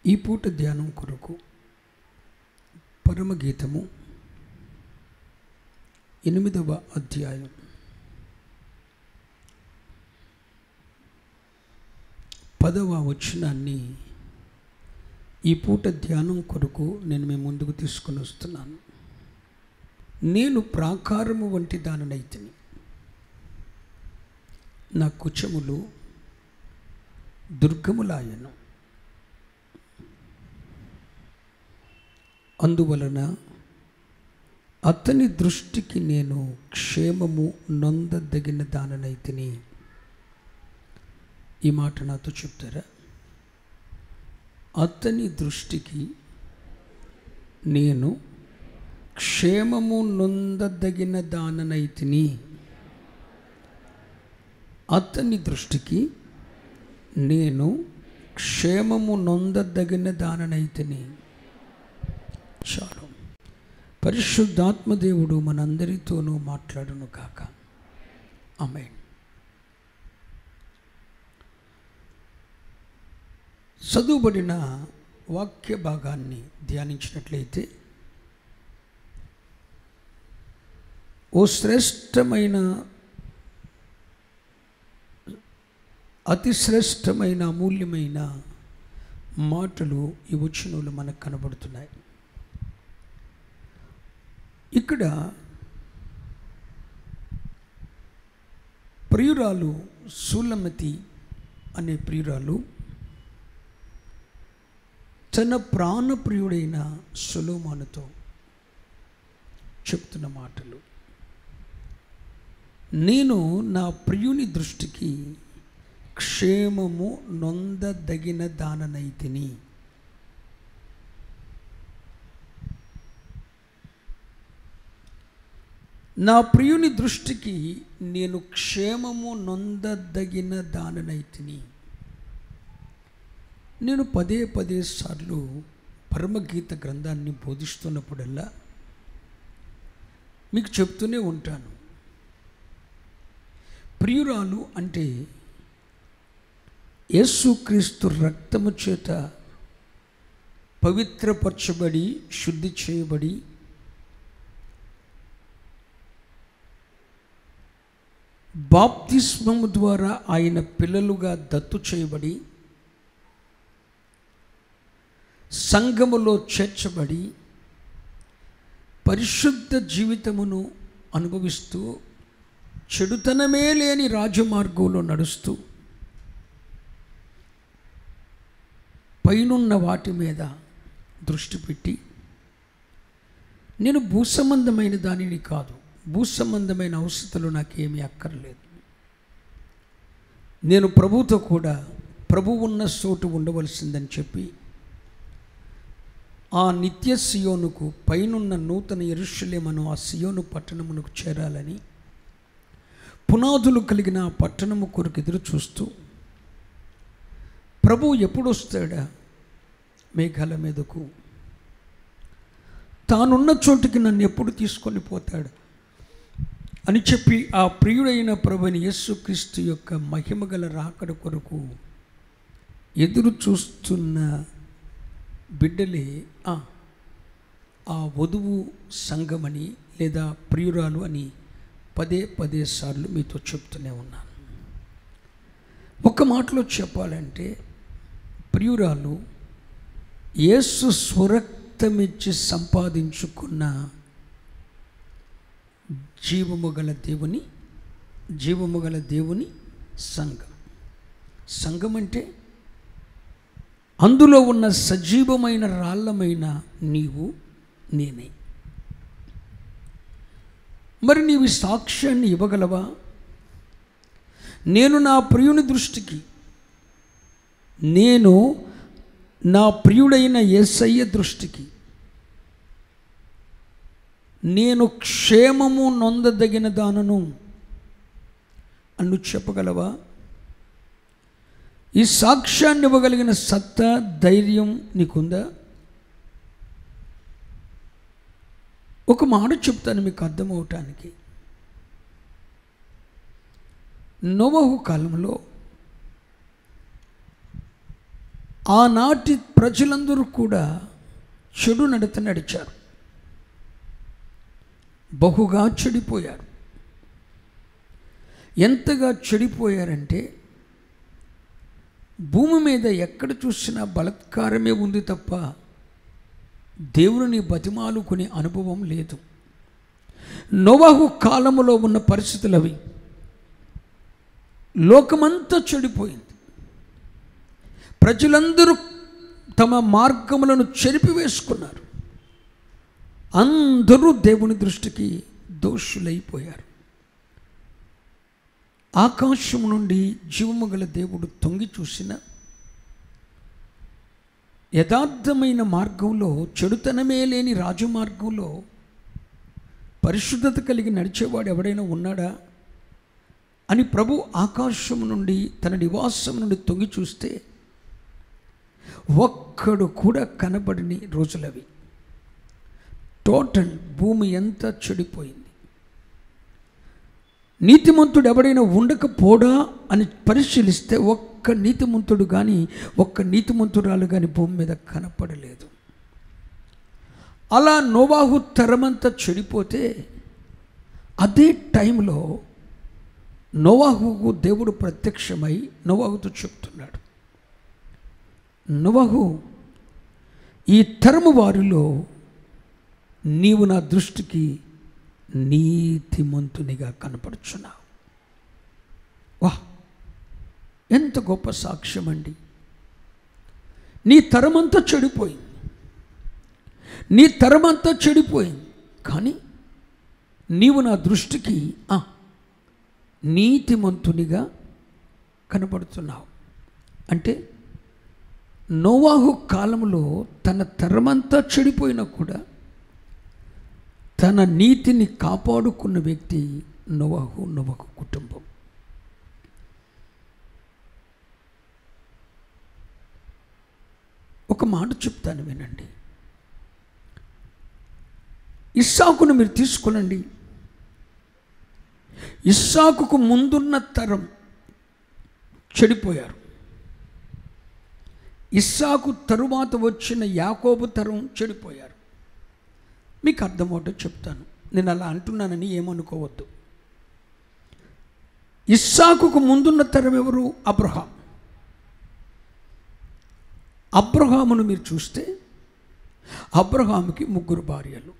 ఈ పూట ధ్యానం కొరకు పరమగీతము 8వ అధ్యాయం 10వ వచనాన్ని ఈ పూట ధ్యానం కొరకు నేను మీ ముందుకు తీసుకొని వస్తున్నాను. నేను ప్రాకారము వంటి దానినైతిని, నా కుచములు దుర్గములాయను. అందువలన అతని దృష్టికి నేను క్షేమము నొందదగిన దానినైతిని. ఈ మాట నాతో చెప్తారా? అతని దృష్టికి నేను క్షేమము నొందదగిన దానినైతిని. అతని దృష్టికి నేను క్షేమము నొందదగిన దానినైతిని. చాలు. పరిశుద్ధాత్మ దేవుడు మనందరితోనూ మాట్లాడును కాక. ఆమేన్. చదువుబడిన వాక్య భాగాన్ని ధ్యానించినట్లయితే, ఓ శ్రేష్టమైన, అతి శ్రేష్టమైన, అమూల్యమైన మాటలు ఈ వచనంలో మనకు కనబడుతున్నాయి. ఇక్కడ ప్రియురాలు సులమతి అనే ప్రియురాలు తన ప్రాణప్రియుడైన సొలొమోనుతో చెప్తున్న మాటలు, నేను నా ప్రియుని దృష్టికి క్షేమము నొందదగిన దాననైతిని. నా ప్రియుని దృష్టికి నేను క్షేమము నొందదగిన దాననైతిని. నేను పదే సార్లు పరమగీత గ్రంథాన్ని బోధిస్తున్నప్పుడల్లా మీకు చెప్తూనే ఉంటాను, ప్రియురాలు అంటే యేసుక్రీస్తు రక్తము చేత పవిత్రపరచబడి శుద్ధి చేయబడి బాప్తిస్మము ద్వారా ఆయన పిల్లలుగా దత్తు చేయబడి సంఘములో చేర్చబడి పరిశుద్ధ జీవితమును అనుభవిస్తూ చెడుతనమే లేని రాజమార్గంలో నడుస్తూ పైనున్న వాటి మీద దృష్టి పెట్టి, నేను భూసంబంధమైన దానిని కాదు, భూసంబంధమైన అవసరతలు నాకేమీ అక్కర్లేదు, నేను ప్రభువుతో కూడా ప్రభువు ఉన్న చోటు ఉండవలసిందని చెప్పి ఆ నిత్య సియోనుకు, పైనున్న నూతన యెరూషలేమును, ఆ సియోను పట్టణమునకు చేరాలని పునాదులు కలిగిన ఆ పట్టణము కొరకు ఎదురు చూస్తూ, ప్రభువు ఎప్పుడు వస్తాడా మేఘాల మీదకు, తానున్న చోటుకి నన్ను ఎప్పుడు తీసుకొని పోతాడు అని చెప్పి ఆ ప్రియుడైన ప్రభువైన యేసుక్రీస్తు యొక్క మహిమగల రాకడ కొరకు ఎదురు చూస్తున్న బిడ్డలే ఆ వధువు సంఘమని లేదా ప్రియురాలు అని పదే సార్లు మీతో చెప్తూనే ఉన్నాను. ఒక మాటలో చెప్పాలంటే, ప్రియురాలు యేసు స్వరక్తమిచ్చి సంపాదించుకున్న జీవము గల దేవుని సంఘం. సంఘం అంటే అందులో ఉన్న సజీవమైన రాళ్ళమైన నీవు, నేనే. మరి నీవు సాక్ష్యాన్ని ఇవ్వగలవా? నేను నా ప్రియుని దృష్టికి, నేను నా ప్రియుడైన యేసయ్య దృష్టికి నేను క్షేమము నొందదగిన దానను అన్ను చెప్పగలవా? ఈ సాక్ష్యాన్ని ఇవ్వగలిగిన సత్తా, ధైర్యం నీకుందా? ఒక మాట చెప్తాను మీకు అర్థమవటానికి. నోవహు కాలంలో ఆనాటి ప్రజలందరూ కూడా చెడు నడత నడిచారు, బహుగా చెడిపోయారు. ఎంతగా చెడిపోయారంటే భూమి మీద ఎక్కడ చూసినా బలాత్కారమే ఉంది తప్ప దేవుని బతిమాలుకునే అనుభవం లేదు. నోవహు కాలములో ఉన్న పరిస్థితులు అవి. లోకమంతా చెడిపోయింది. ప్రజలందరూ తమ మార్గములను చెరిపివేసుకున్నారు. అందరూ దేవుని దృష్టికి దోషులైపోయారు. ఆకాశం నుండి జీవము గల దేవుడు తొంగి చూసిన యథార్థమైన మార్గంలో, చెడుతనమే లేని రాజమార్గంలో పరిశుద్ధత కలిగి నడిచేవాడు ఎవడైనా ఉన్నాడా అని ప్రభు ఆకాశం నుండి తన నివాసం నుండి తొంగి చూస్తే ఒక్కడు కూడా కనబడని రోజులవి. టోటల్ భూమి ఎంత చెడిపోయింది. నీతిమంతుడు ఎవడైనా ఉండకపోడా అని పరిశీలిస్తే ఒక్క నీతిమంతుడు కానీ ఒక్క నీతిమంతురాలు కానీ భూమి మీద కనపడలేదు. అలా నోవాహు తరమంతా చెడిపోతే అదే టైంలో నోవాహుకు దేవుడు ప్రత్యక్షమై నోవాహుతో చెప్తున్నాడు, నోవాహు, ఈ తరము వారిలో నీవు నా దృష్టికి నీతిమంతునిగా కనపడుచున్నావు. వాహ్, ఎంత గొప్ప సాక్ష్యం అండి. నీ తరమంతా చెడిపోయింది, నీ తరమంతా చెడిపోయింది, కానీ నీవు నా దృష్టికి నీతిమంతునిగా కనపడుతున్నావు. అంటే నోవాహు కాలంలో తన తరమంతా చెడిపోయినా కూడా తన నీతిని కాపాడుకున్న వ్యక్తి నోవాహు కుటుంబం. ఒక మాట చెప్తాను వినండి. ఇస్సాకును మీరు తీసుకోనండి. ఇస్సాకుకు ముందున్న తరం చెడిపోయారు. ఇస్సాకు తరువాత వచ్చిన యాకోబు తరం చెడిపోయారు. మీకు అర్థమవుతో చెప్తాను. నేను అలా అంటున్నానని ఏమనుకోవద్దు. ఇస్సాకుకు ముందున్న తరం ఎవరు? అబ్రహాం. అబ్రహామును మీరు చూస్తే అబ్రహాముకి 3 భార్యలు.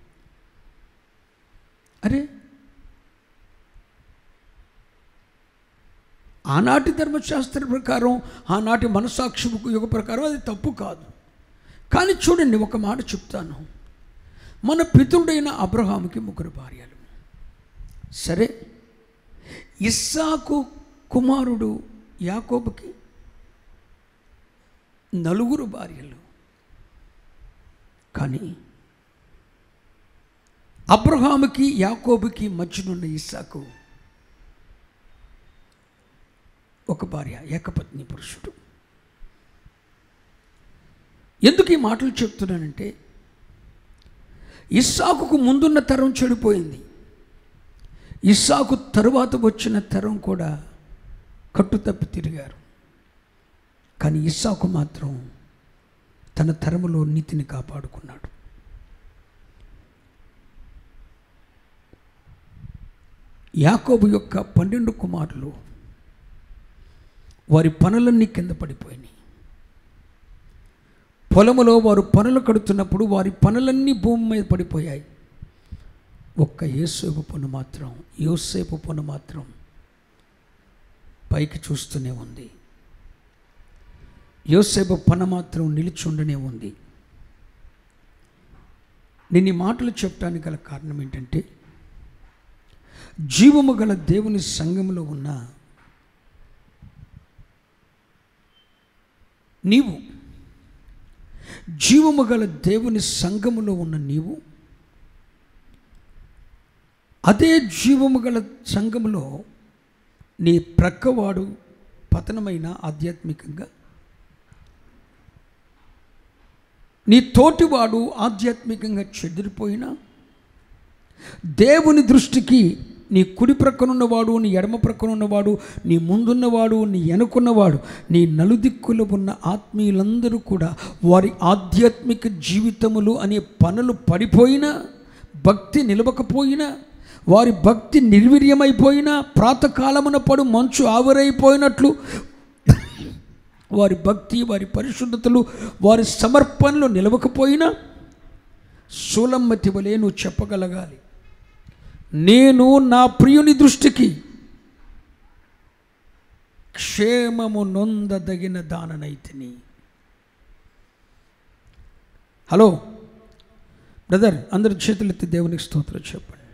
అరే, ఆనాటి ధర్మశాస్త్ర ప్రకారం, ఆనాటి మనసాక్షి యుగ ప్రకారం అది తప్పు కాదు. కానీ చూడండి, ఒక మాట చెప్తాను. మన పితరుడైన అబ్రహాముకి 3 భార్యలు. సరే, ఇస్సాకు కుమారుడు యాకోబుకి 4 భార్యలు. కానీ అబ్రహాముకి యాకోబుకి మధ్యనున్న ఇస్సాకు 1 భార్య, ఏకపత్ని పురుషుడు. ఎందుకు ఈ మాటలు చెప్తున్నానంటే, ఇస్సాకుకు ముందున్న తరం చెడిపోయింది. ఇస్సాకు తరువాత వచ్చిన తరం కూడా కట్టుతప్పి తిరిగారు. కానీ ఇస్సాకు మాత్రం తన తరములో నీతిని కాపాడుకున్నాడు. యాకోబు యొక్క 12 కుమారులు వారి పనులన్నీ కింద పడిపోయినాయి. పొలములో వారు పనులు కడుతున్నప్పుడు వారి పనులన్నీ భూమి మీద పడిపోయాయి. ఒక్క యోసేపు పను మాత్రం పైకి చూస్తూనే ఉంది. యోసేపు పన మాత్రం నిలిచి ఉండనే ఉంది. నేను ఈ మాటలు చెప్పడానికి గల కారణం ఏంటంటే, జీవము గల దేవుని సంఘములో ఉన్న నీవు, జీవము గల దేవుని సంఘములో ఉన్న నీవు, అదే జీవము గల సంఘములో నీ ప్రక్కవాడు పతనమైన ఆధ్యాత్మికంగా, నీ తోటివాడు ఆధ్యాత్మికంగా చెదిరిపోయినా, దేవుని దృష్టికి నీ కుడి ప్రక్కనున్నవాడు, నీ ఎడమ ప్రక్కనున్నవాడు, నీ ముందున్నవాడు, నీ వెనుకున్నవాడు, నీ నలుదిక్కులు ఉన్న ఆత్మీయులందరూ కూడా వారి ఆధ్యాత్మిక జీవితములు అనే పనులు పడిపోయినా, భక్తి నిలవకపోయినా, వారి భక్తి నిర్వీర్యమైపోయినా, ప్రాతకాలమున పడు మంచు ఆవిరైపోయినట్లు వారి భక్తి, వారి పరిశుద్ధతలు, వారి సమర్పణలు నిలవకపోయినా సూలమ్మతి వలె నువ్వు చెప్పగలగాలి, నేను నా ప్రియుని దృష్టికి క్షేమము నొందదగిన దాననైతిని. హలో బ్రదర్, అందరి చేతులెత్తి దేవునికి స్తోత్రం చెప్పండి.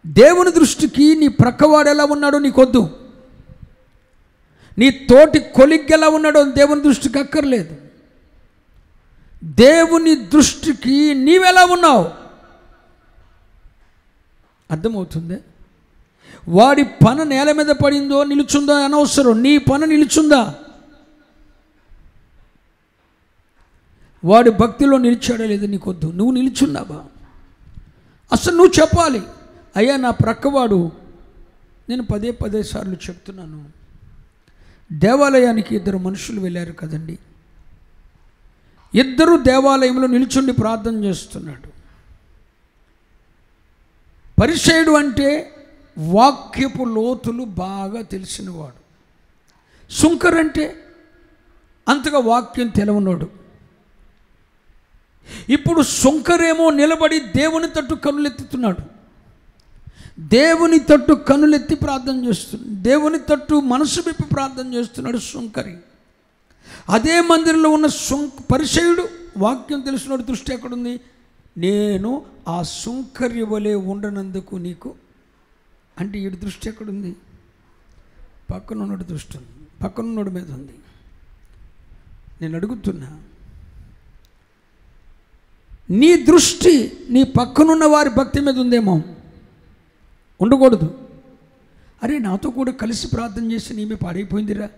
దేవుని దృష్టికి నీ ప్రక్కవాడు ఎలా ఉన్నాడో నీకొద్దు, నీ తోటి కొలిగ్ ఎలా ఉన్నాడో దేవుని దృష్టికి అక్కర్లేదు. దేవుని దృష్టికి నీవెలా ఉన్నావు అర్థమవుతుంది. వాడి పన నేల మీద పడిందో నిలుచుందో అనవసరం, నీ పన నిలుచుందా? వాడి భక్తిలో నిలిచాడో లేదో నీకొద్దు, నువ్వు నిలుచున్నావా? అసలు నువ్వు చెప్పాలి, అయ్యా నా ప్రక్కవాడు, నేను పదే సార్లు చెప్తున్నాను, దేవాలయానికి ఇద్దరు మనుషులు వెళ్ళారు కదండి, ఇద్దరు దేవాలయంలో నిలుచుండి ప్రార్థన చేస్తున్నాడు. పరిసయ్యుడు అంటే వాక్యపు లోతులు బాగా తెలిసినవాడు, సుంకర్ అంటే అంతగా వాక్యం తెలవనోడు. ఇప్పుడు సుంకరేమో నిలబడి దేవుని తట్టు కన్నులెత్తుతున్నాడు, దేవుని తట్టు కన్నులెత్తి ప్రార్థన చేస్తున్నాడు, దేవుని తట్టు మనసు విప్పి ప్రార్థన చేస్తున్నాడు సుంకరి. అదే మందిరంలో ఉన్న పరిసయ్యుడు వాక్యం తెలిసినోడు దృష్టి ఎక్కడుంది? నేను ఆ సుంకర్య వలె ఉండనందుకు నీకు అంటే వీడి దృష్టి ఎక్కడుంది? పక్కనున్నోడి దృష్టి ఉంది, పక్కనున్నోడి మీద ఉంది. నేను అడుగుతున్నా, నీ దృష్టి నీ పక్కనున్న వారి భక్తి మీద ఉందేమో? ఉండకూడదు. అరే నాతో కూడా కలిసి ప్రార్థన చేసి నీమే పాడైపోయిందిరా,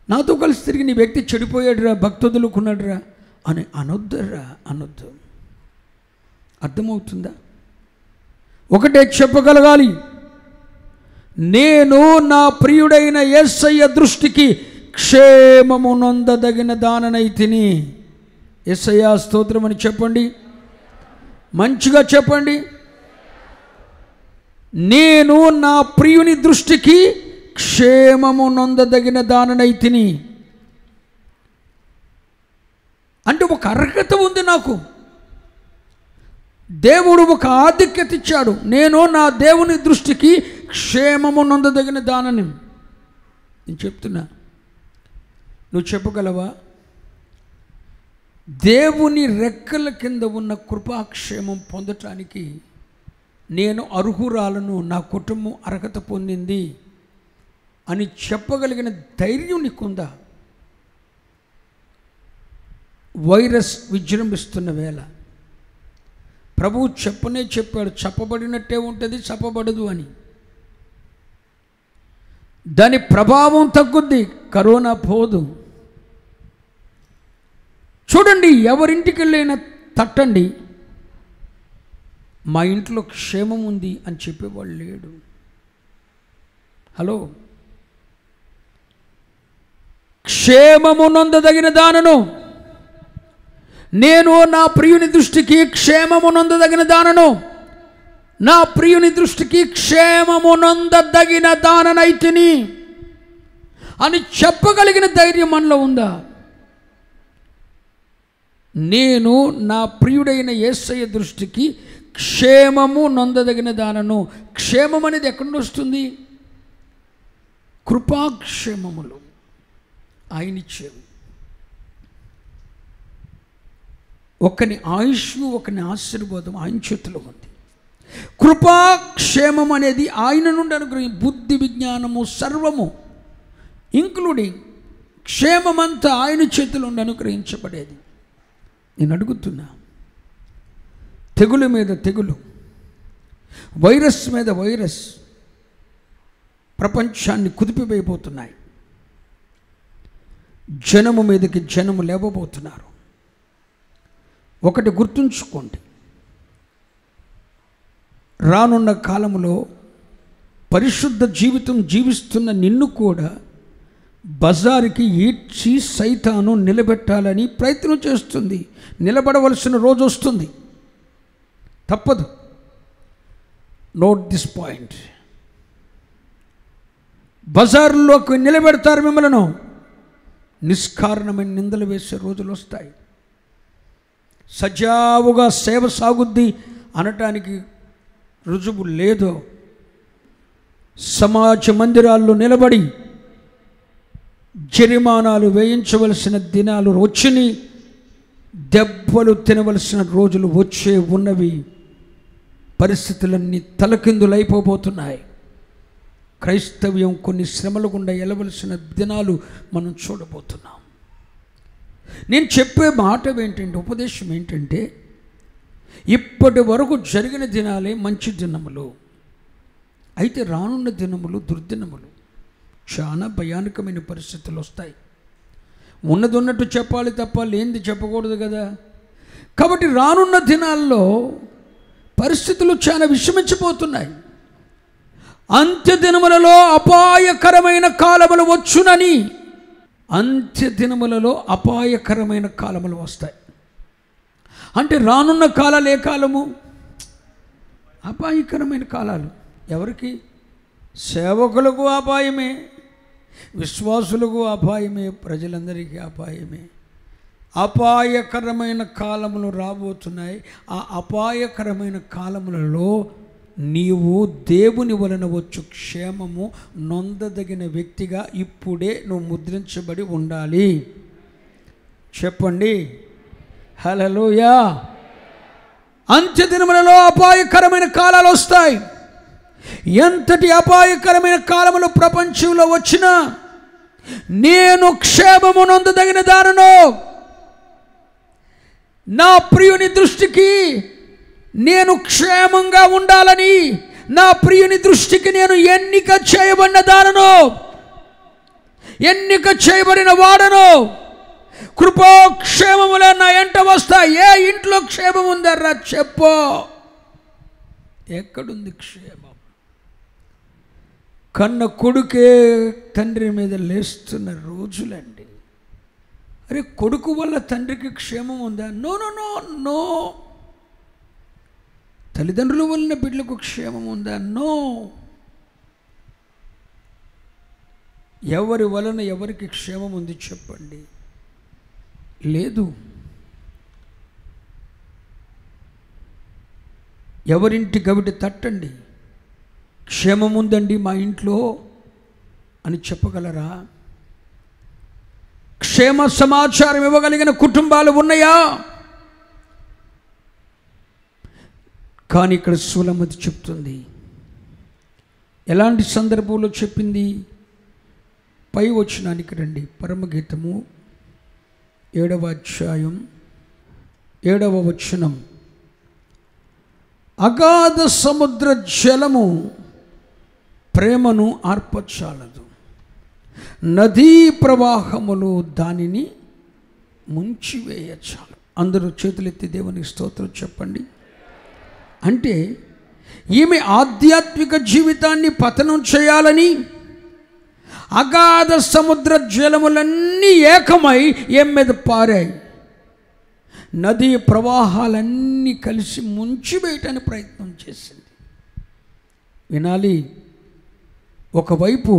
నాతో కలిసి తిరిగి నీ వ్యక్తి చెడిపోయాడురా, భక్తి వదులుకున్నాడురా అని అనొద్దురా, అనొద్దు. అర్థమవుతుందా? ఒకటే చెప్పగలగాలి, నేను నా ప్రియుడైన యేసయ్య దృష్టికి క్షేమము నొందదగిన దాననైతిని. యేసయ్య స్తోత్రం అని చెప్పండి, మంచిగా చెప్పండి. నేను నా ప్రియుని దృష్టికి క్షేమము నొందదగిన దాననైతిని అంటే ఒక అర్హత ఉంది నాకు. దేవుడు ఒక ఆధిక్యత ఇచ్చాడు, నేను నా దేవుని దృష్టికి క్షేమము నొందదగిన దానని. నేను చెప్తున్నా, నువ్వు చెప్పగలవా? దేవుని రెక్కల కింద ఉన్న కృపాక్షేమం పొందటానికి నేను అర్హురాలను, నా కుటుంబం అర్హత పొందింది అని చెప్పగలిగిన ధైర్యం నీకుందా? వైరస్ విజృంభిస్తున్న వేళ ప్రభువు చెప్పాడు, చెప్పబడినట్టే ఉంటుంది, చెప్పబడదు అని. దాని ప్రభావం తగ్గుద్ది, కరోనా పోదు. చూడండి, ఎవరింటికి వెళ్ళైనా తట్టండి, మా ఇంట్లో క్షేమం ఉంది అని చెప్పేవాళ్ళు లేడు. హలో, క్షేమము నొందదగిన దానను, నేను నా ప్రియుని దృష్టికి క్షేమము నొందదగిన దానను, నా ప్రియుని దృష్టికి క్షేమము నొందదగిన దాననైతిని అని చెప్పగలిగిన ధైర్యం మనలో ఉందా? నేను నా ప్రియుడైన యేసయ్య దృష్టికి క్షేమము నొందదగిన దానను. క్షేమం అనేది ఎక్కడి నుండి వస్తుంది? కృపాక్షేమములు ఆయన ఇచ్చేవి. ఒకని ఆయుష్, ఒకని ఆశీర్వాదం ఆయన చేతిలో ఉంది. కృపాక్షేమం అనేది ఆయన నుండి అనుగ్రహం, బుద్ధి విజ్ఞానము సర్వము ఇంక్లూడింగ్ క్షేమమంతా ఆయన చేతిలో నుండి అనుగ్రహించబడేది. నేను అడుగుతున్నా, తెగులు మీద తెగులు, వైరస్ మీద వైరస్ ప్రపంచాన్ని కుదిపివేయబోతున్నాయి. జనము మీదకి జనము లేవబోతున్నారు. ఒకటి గుర్తుంచుకోండి, రానున్న కాలంలో పరిశుద్ధ జీవితం జీవిస్తున్న నిన్ను కూడా బజారుకి ఈడ్చి సైతాను నిలబెట్టాలని ప్రయత్నం చేస్తుంది. నిలబడవలసిన రోజు వస్తుంది, తప్పదు. Note this point. బజార్లోకి నిలబెడతారు మిమ్మల్ని, నిష్కారణమైన నిందలు వేసే రోజులు వస్తాయి. సజావుగా సేవ సాగుద్ది అనటానికి రుజువు లేదు. సమాజ మందిరాల్లో నిలబడి జరిమానాలు వేయించవలసిన దినాలు వచ్చిని, దెబ్బలు తినవలసిన రోజులు వచ్చే ఉన్నవి. పరిస్థితులన్నీ తలకిందులైపోబోతున్నాయి. క్రైస్తవ్యం కొన్ని శ్రమల గుండా వెళ్ళవలసిన దినాలు మనం చూడబోతున్నాం. నేను చెప్పే మాట ఏంటంటే, ఉపదేశం ఏంటంటే, ఇప్పటి వరకు జరిగిన దినాలే మంచి దినములు, అయితే రానున్న దినములు దుర్దినములు. చాలా భయానకమైన పరిస్థితులు వస్తాయి. ఉన్నది ఉన్నట్టు చెప్పాలి తప్ప లేనిది చెప్పకూడదు కదా. కాబట్టి రానున్న దినాల్లో పరిస్థితులు చాలా విషమించిపోతున్నాయి. అంత్య దినములలో అపాయకరమైన కాలములు వచ్చునని, అంత్య దినములలో అపాయకరమైన కాలములు వస్తాయి. అంటే రానున్న కాలాలు ఏ కాలము? అపాయకరమైన కాలాలు. ఎవరికి? సేవకులకు అపాయమే, విశ్వాసులకు అపాయమే, ప్రజలందరికీ అపాయమే. అపాయకరమైన కాలములు రాబోతున్నాయి. ఆ అపాయకరమైన కాలములలో నీవు దేవుని వలన వచ్చు క్షేమము నొందదగిన వ్యక్తిగా ఇప్పుడే నువ్వు ముద్రించబడి ఉండాలి. చెప్పండి హల్లెలూయా. అంత్యదినములలో అపాయకరమైన కాలాలు వస్తాయి. ఎంతటి అపాయకరమైన కాలములు ప్రపంచంలో వచ్చినా నేను క్షేమము నొందదగిన దానను, నా ప్రియుని దృష్టికి నేను క్షేమంగా ఉండాలని, నా ప్రియుని దృష్టికి నేను ఎన్నిక చేయబడిన దానను, ఎన్నిక చేయబడిన వాడను. కృపాక్షేమములే నా ఎంట వస్తాయి. ఏ ఇంట్లో క్షేమం ఉందర్రా చెప్పు? ఎక్కడుంది క్షేమం? కన్న కొడుకే తండ్రి మీద లేస్తున్న రోజులండి. అరే, కొడుకు వల్ల తండ్రికి క్షేమం ఉందా? No no no no. తల్లిదండ్రుల వలన బిడ్డలకు క్షేమం ఉందా? నో. ఎవరి వలన ఎవరికి క్షేమం ఉంది చెప్పండి? లేదు. ఎవరింటి గవిటి తట్టండి, క్షేమం ఉందండి మా ఇంట్లో అని చెప్పగలరా? క్షేమ సమాచారం ఇవ్వగలిగిన కుటుంబాలు ఉన్నాయా? కానీ ఇక్కడ సులమతి చెప్తుంది. ఎలాంటి సందర్భంలో చెప్పింది? పై వచనానికి రండి. పరమగీతము 7వ అధ్యాయం 7వ వచనం. అగాధ సముద్ర జలము ప్రేమను ఆర్పచాలదు, నదీ ప్రవాహములు దానిని ముంచివేయచాలు. అందరూ చేతులెత్తి దేవునికి స్తోత్రం చెప్పండి. అంటే ఈమె ఆధ్యాత్మిక జీవితాన్ని పతనం చేయాలని అగాధ సముద్ర జలములన్నీ ఏకమై ఏం మీద పారాయి. నదీ ప్రవాహాలన్నీ కలిసి ముంచివేయటానికి ప్రయత్నం చేసింది. వినాలి, ఒకవైపు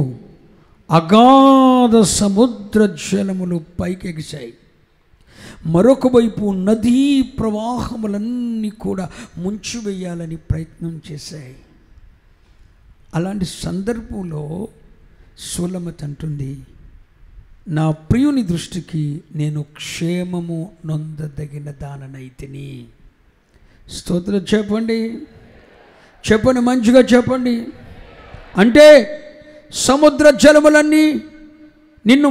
అగాధ సముద్ర జలములు పైకెగిశాయి, మరొక వైపు నదీ ప్రవాహములన్నీ కూడా ముంచివేయాలని ప్రయత్నం చేశాయి. అలాంటి సందర్భంలో సులమతి అంటుంది, నా ప్రియుని దృష్టికి నేను క్షేమము నొందదగిన దాననైతిని. స్తోత్రం చెప్పండి, చెప్పండి, మంచిగా చెప్పండి. అంటే సముద్ర జలములన్నీ నిన్ను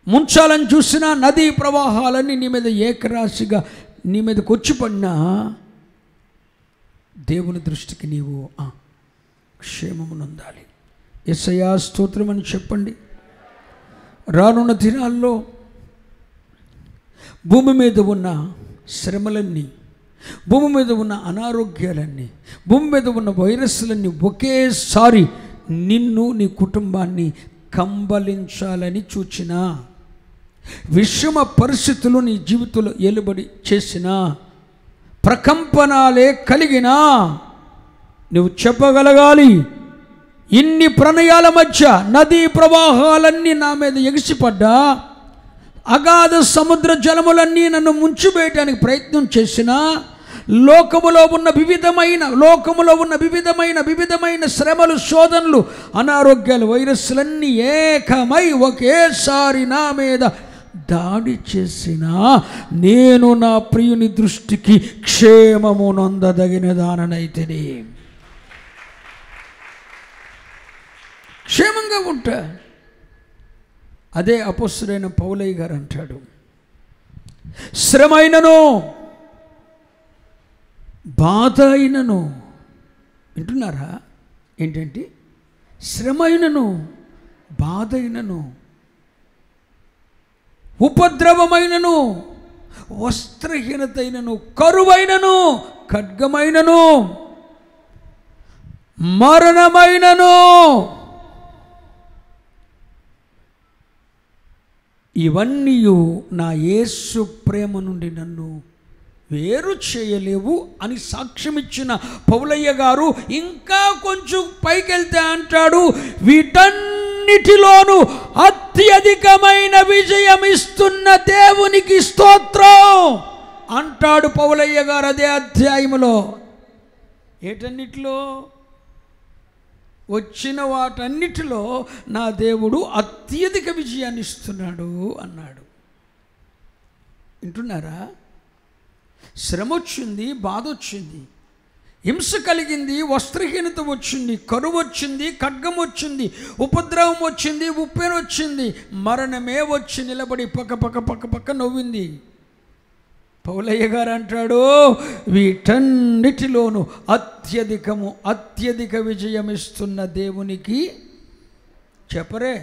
ముంచాలని చూసిన నదీ ప్రవాహాలన్నీ నీ మీద ఏకరాశిగా నీ మీదకి వచ్చి పడినా దేవుని దృష్టికి నీవు క్షేమము నొందాలి. యేసయ్యా స్తోత్రం అని చెప్పండి. రానున్న దినాల్లో భూమి మీద ఉన్న శ్రమలన్నీ, భూమి మీద ఉన్న అనారోగ్యాలన్నీ, భూమి మీద ఉన్న వైరస్లన్నీ ఒకేసారి నిన్ను నీ కుటుంబాన్ని కంబలించాలని చూచిన, విషమ పరిస్థితులు నీ జీవితంలో ఏలుబడి చేసిన, ప్రకంపనాలే కలిగినా నువ్వు చెప్పగలగాలి, ఇన్ని ప్రణయాల మధ్య నదీ ప్రవాహాలన్నీ నా మీద ఎగిసిపడ్డా, అగాధ సముద్ర జలములన్నీ నన్ను ముంచివేయడానికి ప్రయత్నం చేసినా, లోకములో ఉన్న వివిధమైన శ్రమలు, శోధనలు, అనారోగ్యాలు, వైరస్లన్నీ ఏకమై ఒకేసారి నా మీద దాడి చేసినా, నేను నా ప్రియుని దృష్టికి క్షేమము నొందదగిన దాననైతిని. క్షేమంగా ఉంటా. అదే అపొస్తలుడైన పౌలయ్య గారు అంటాడు, శ్రమ అయినను బాధ అయినను, వింటున్నారా? ఏంటంటే శ్రమ అయినను, బాధ అయినను, ఉపద్రవమైనను, వస్త్రహీనతైనను, కరువైనను, ఖడ్గమైనను, మరణమైనను, ఇవన్నీ నా యేసు ప్రేమ నుండి నన్ను వేరు చేయలేవు అని సాక్ష్యం ఇచ్చిన పౌలయ్య గారు ఇంకా కొంచెం పైకెళ్తే అంటాడు, వీటన్నిటిలోనూ అత్యధికమైన విజయం ఇస్తున్న దేవునికి స్తోత్రం అంటాడు పౌలయ్య గారు అదే అధ్యాయములో. ఏటన్నిటిలో? వచ్చిన వాటన్నిటిలో నా దేవుడు అత్యధిక విజయాన్ని ఇస్తున్నాడు అన్నాడు. వింటున్నారా? శ్రమ వచ్చింది, బాధ వచ్చింది, హింస కలిగింది, వస్త్రహీనత వచ్చింది, కరువు వచ్చింది, ఖడ్గం వచ్చింది, ఉపద్రవం వచ్చింది, ఉప్పెన వచ్చింది, మరణమే వచ్చి నిలబడి పక్క నవ్వింది. పౌలయ్య గారు అంటాడు, వీటన్నిటిలోనూ అత్యధిక విజయం ఇస్తున్న దేవునికి చెప్పరే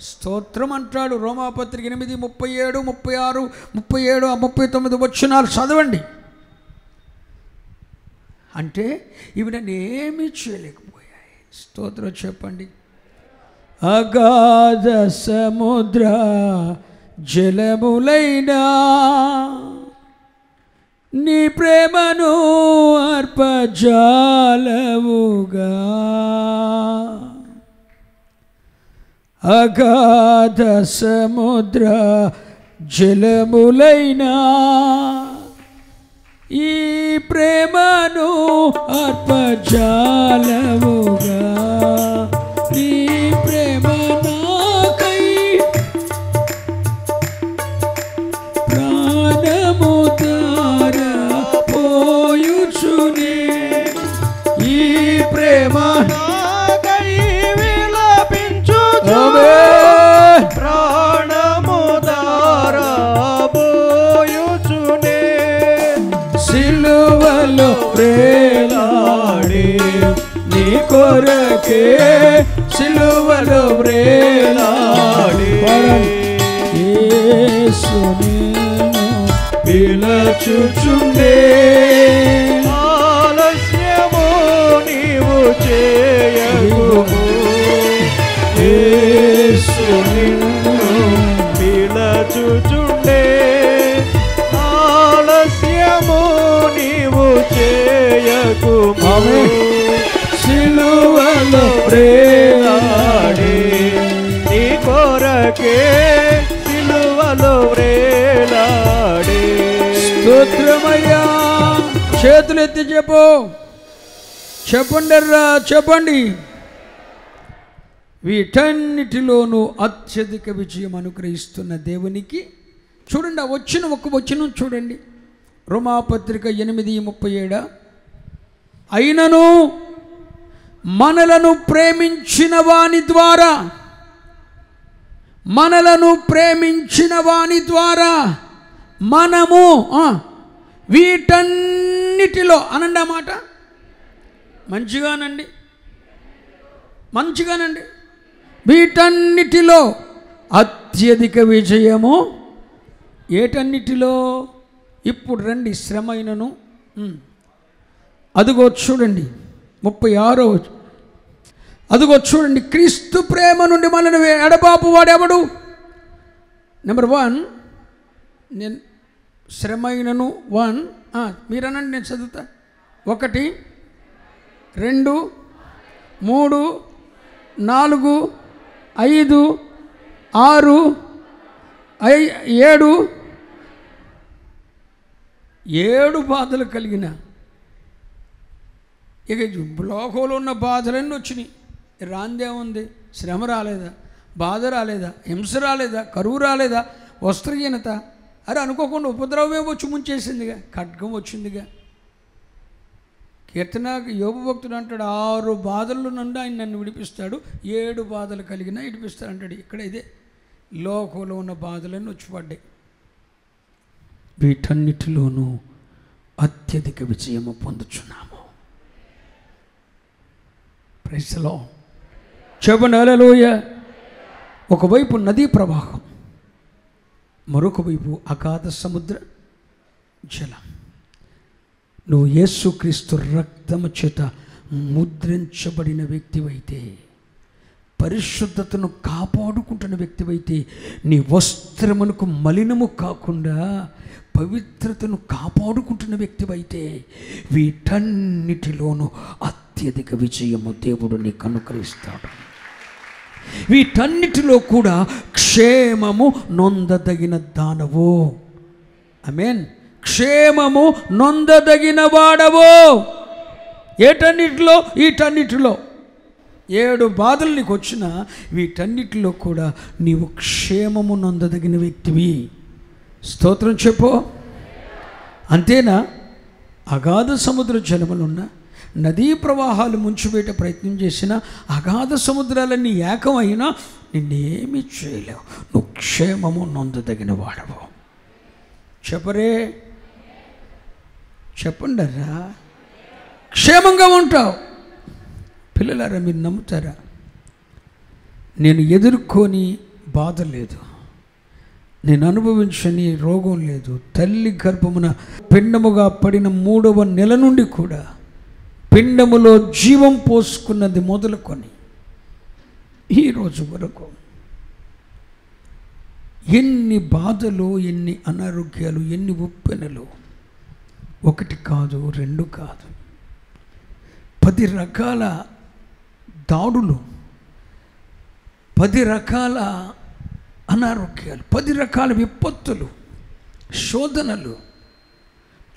స్తోత్రం అంటాడు. రోమాపత్రిక 8, 37, 36, 37, 39 వచనాలు చదవండి. అంటే ఇవి నన్ను ఏమీ చేయలేకపోయాయి. స్తోత్రం చెప్పండి. అగాధ సముద్ర జలములైనా నీ ప్రేమను అర్పజాలవుగా, అగాధ సముద్ర జలములైనా ఈ ప్రేమను అర్పజాలవుగా, నీ ప్రేమ నాకై ప్రాణము పోయుచునే, ఈ ప్రేమ నాకై విలపించుచునే, ప్రాణము పోయుచునే, సిలువలో ప్రేలాడి నీ కొరకే, సిలువలో ప్రేలాడి యేసు నిన్ను పిలచుచుండే, ఆలస్యము నీవు చేయకుము, యేసు నిన్ను పిలచుచుండే, ఆలస్యము నీవు చేయకుము, సిలువలో ప్రేలాడి నీ కొరకే, సిలువలో ప్రేలాడి. స్తోత్రమయ్యా. చేతులు ఎత్తి చెప్పండి. వీటన్నిటిలోనూ అత్యధిక విజయం అనుగ్రహిస్తున్న దేవునికి చూడండి. ఆ వచ్చిన ఒక వచనం చూడండి, రోమాపత్రిక 8:37. అయినను మనలను ప్రేమించిన వాని ద్వారా మనము వీటన్నిటిలో అనండి. ఆ మాట మంచిగానండి. వీటన్నిటిలో అత్యధిక విజయము. ఏటన్నిటిలో? ఇప్పుడు రండి. శ్రమైనను, అదిగో చూడండి 36వ, అదిగో చూడండి, క్రీస్తు ప్రేమ నుండి మనల్ని ఎడబాపు వాడెవడు? నెంబర్ 1 నేను శ్రమైనను 1 మీరనండి, నేను చదువుతా. 1 2 3 4 5 6 7 బాధలు కలిగిన, ఇక లోకంలో ఉన్న బాధలన్నీ వచ్చినాయి. రాందేముంది? శ్రమ రాలేదా? బాధ రాలేదా? హింస రాలేదా? కరువు రాలేదా? వస్త్రహీనత? అరే అనుకోకుండా ఉపద్రవమే వచ్చి ముంచేసిందిగా, ఖడ్గం వచ్చిందిగా. కీర్తన యోబు భక్తుడు అంటాడు, 6 బాధల నుండి ఆయన నన్ను విడిపిస్తాడు, 7 బాధలు కలిగినా విడిపిస్తాడు అంటాడు. ఇక్కడ ఇదే లోకంలో ఉన్న బాధలన్నీ వచ్చి పడ్డాయి. వీటన్నిటిలోనూ అత్యధిక విజయము పొందుచున్నాము. Praise the lord. చెప్పండి హల్లెలూయా. ఒకవైపు నదీ ప్రవాహం, మరొక వైపు అగాధ సముద్ర జలం. నువ్వు యేసుక్రీస్తు రక్తము చేత ముద్రించబడిన వ్యక్తివైతే, పరిశుద్ధతను కాపాడుకుంటున్న వ్యక్తివైతే, నీ వస్త్రమునకు మలినము కాకుండా పవిత్రతను కాపాడుకుంటున్న వ్యక్తివైతే, వీటన్నిటిలోనూ అత్యధిక విజయము దేవుడు నీకు అనుగ్రహిస్తాడు. వీటన్నిటిలో కూడా క్షేమము నొందదగిన దానవు. ఆమేన్. క్షేమము నొందదగిన వాడవు. ఏటన్నిటిలో? వీటన్నిటిలో 7 బాధలు నీకు వచ్చినా వీటన్నిటిలో కూడా నీవు క్షేమము నొందదగిన వ్యక్తివి. స్తోత్రం చెప్పు. అంతేనా? అగాధ సముద్ర జలములున్న, నదీ ప్రవాహాలు ముంచివేట ప్రయత్నం చేసిన, అగాధ సముద్రాలన్నీ ఏకమైనా నిన్నేమీ చేయలేవు. నువ్వు క్షేమము నొందదగిన వాడవు. చెప్పరే, చెప్పండరా, క్షేమంగా ఉంటావు. పిల్లలారా, మీరు నమ్ముతారా? నేను ఎదుర్కొని బాధ లేదు, నేను అనుభవించని రోగం లేదు. తల్లి గర్భమున పిండముగా పడిన 3వ నెల నుండి కూడా పిండములో జీవం పోసుకున్నది మొదలుకొని ఈరోజు వరకు ఎన్ని బాధలు, ఎన్ని అనారోగ్యాలు, ఎన్ని ఉప్పెనలు, 1 కాదు 2 కాదు, 10 రకాల దాడులు, 10 రకాల అనారోగ్యాలు, 10 రకాల విపత్తులు, శోధనలు.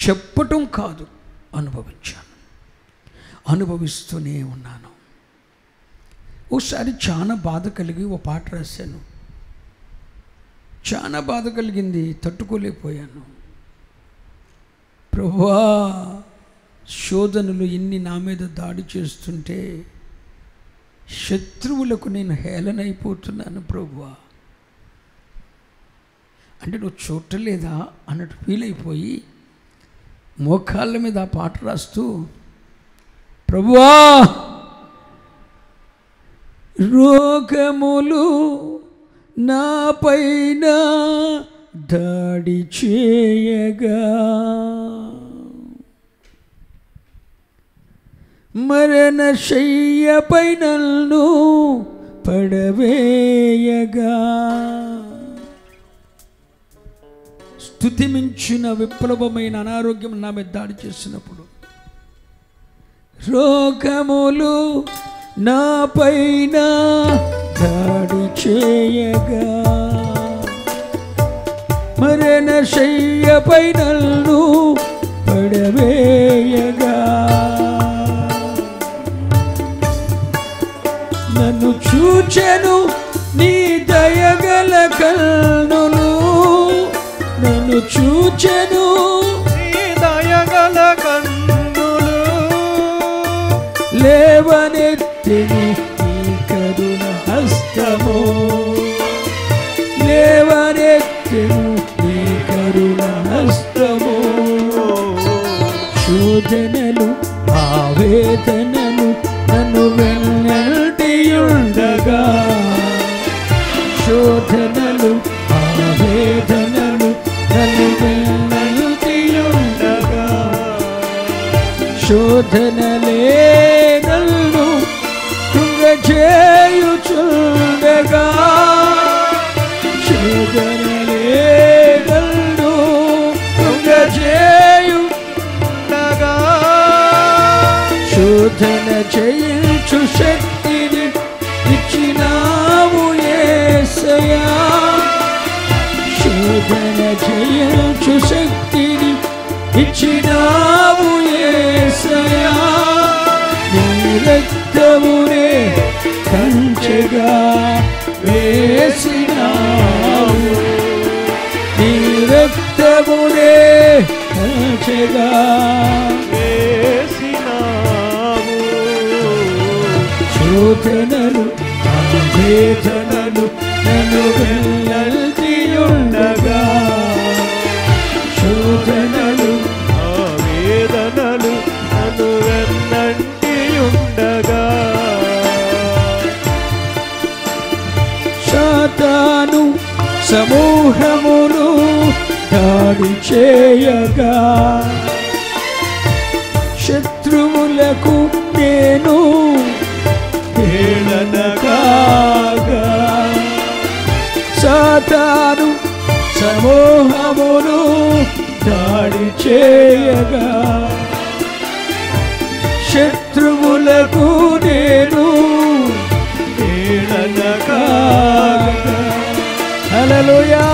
చెప్పటం కాదు, అనుభవించాను, అనుభవిస్తూనే ఉన్నాను. ఒకసారి చాలా బాధ కలిగి ఓ పాట రాశాను. చాలా బాధ కలిగింది, తట్టుకోలేకపోయాను. ప్రభువా, శోధనలు ఎన్ని నా మీద దాడి చేస్తుంటే శత్రువులకు నేను హేళనైపోతున్నాను ప్రభువా. అంటే నువ్వు చూడలేదా అన్నట్టు ఫీల్ అయిపోయి మోకాళ్ళ మీద ఆ పాట రాస్తూ, ప్రభువా, రోగములు నా పైన దాడి చేయగా, మరణ శయ్యపై నన్ను పడవేయగా, స్తుతిమించిన విప్లవమైన అనారోగ్యం నా మీద దాడి చేసినప్పుడు, రోగములు నా పైన దాడి చేయగా, మరణ శయ్యపై నన్ను పడవేయగా, నన్ను చూచెను నీ దయగల కన్నులు, నన్ను చూచెను నీ దయగల కన్నులు, లేవనెత్తెను నీ కరుణ హస్తము, లేవనెత్తెను నీ కరుణ హస్తము. శోధనలు ఆవేదనలు నన్ను వెన్నటియుండగా, శోధనలు ఆవేదనలు నన్ను వెన్నటియుండగా, జయించుండగా శోధనలే నన్ను కృంగజేయుండగా శోధన జయించు శక్తిని ఇచ్చినావు యేసయ్యా శోధన జయించు శక్తిని ఇచ్చినావు యేసయ్యా నీ రక్తమునే కంచెగా వేసినావు నీ రక్తమునే కంచెగా వేసినావు శోధనలు వేదనలు నన్ను వెల్లంటియుండగా శోధనలు వేదనలు నన్ను వెల్లంటియుండగా సాతాను సమూహములు దాడి చేయగా శత్రువులకు నేను హేళన కాగా సాతాను సమూహములు దాడి చేయగా శత్రువులకు నేను హేళన కాగా హల్లెలూయా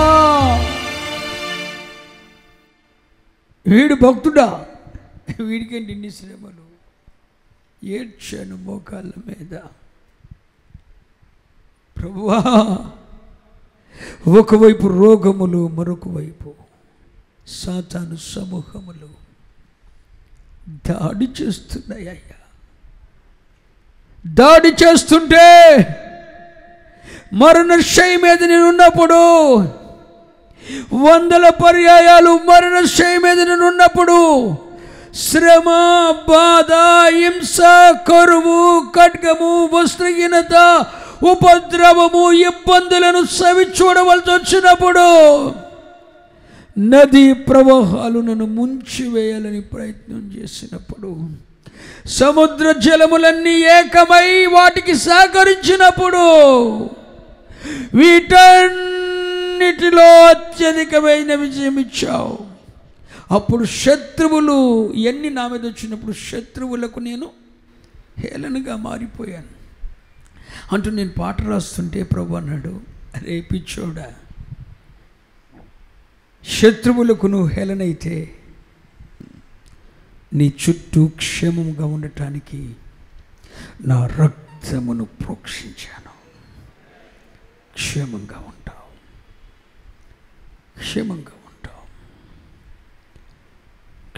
వీడు భక్తుడా వీడికేంటి ఇన్ని శ్రమలు ఏడ్చాను మోకాళ్ళ మీద ప్రభువా ఒకవైపు రోగములు మరొక వైపు సాతాను సమూహములు దాడి చేస్తున్నాయ్యా దాడి చేస్తుంటే మరణశయ మీద నేనున్నప్పుడు వందల పర్యాయాలు మరణశయ మీద నేనున్నప్పుడు శ్రమ బాధ హింస కరువు ఖడ్గము వస్త్రహీనత ఉపద్రవము ఇబ్బందులను సవి చూడవలసి వచ్చినప్పుడు నది ప్రవాహాలు నన్ను ముంచివేయాలని ప్రయత్నం చేసినప్పుడు సముద్ర జలములన్నీ ఏకమై వాటికి సహకరించినప్పుడు వీటన్నిటిలో అత్యధికమైన విజయం ఇచ్చావు అప్పుడు శత్రువులు ఎన్ని నా మీద వచ్చినప్పుడు శత్రువులకు నేను హేళనగా మారిపోయాను అంటూ నేను పాట రాస్తుంటే ప్రభు అన్నాడు అరే పిచ్చోడా శత్రువులకు నువ్వు హేళనైతే నీ చుట్టూ క్షేమంగా ఉండటానికి నా రక్తమును ప్రోక్షించాను క్షేమంగా ఉంటావు క్షేమంగా ఉంటావు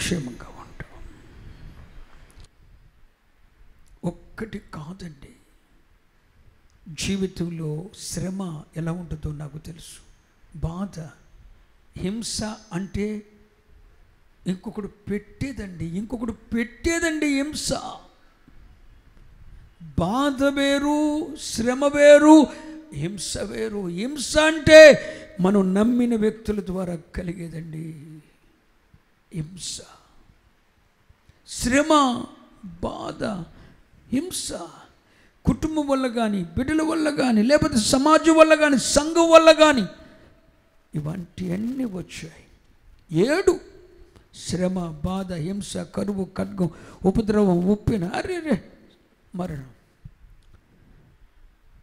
క్షేమంగా ఉంటావు ఒక్కటి కాదండి జీవితంలో శ్రమ ఎలా ఉంటుందో నాకు తెలుసు బాధ హింస అంటే ఇంకొకడు పెట్టేదండి హింస బాధ వేరు శ్రమ వేరు హింస వేరు హింస అంటే మనం నమ్మిన వ్యక్తుల ద్వారా కలిగేదండి హింస శ్రమ బాధ హింస కుటుంబం వల్ల కానీ బిడ్డల వల్ల కానీ లేకపోతే సమాజం వల్ల కానీ సంఘం వల్ల కానీ ఇవంటివన్నీ వచ్చాయి 7 శ్రమ బాధ హింస కరువు ఖడ్గం ఉపద్రవం ఉప్పిన అరే మరణం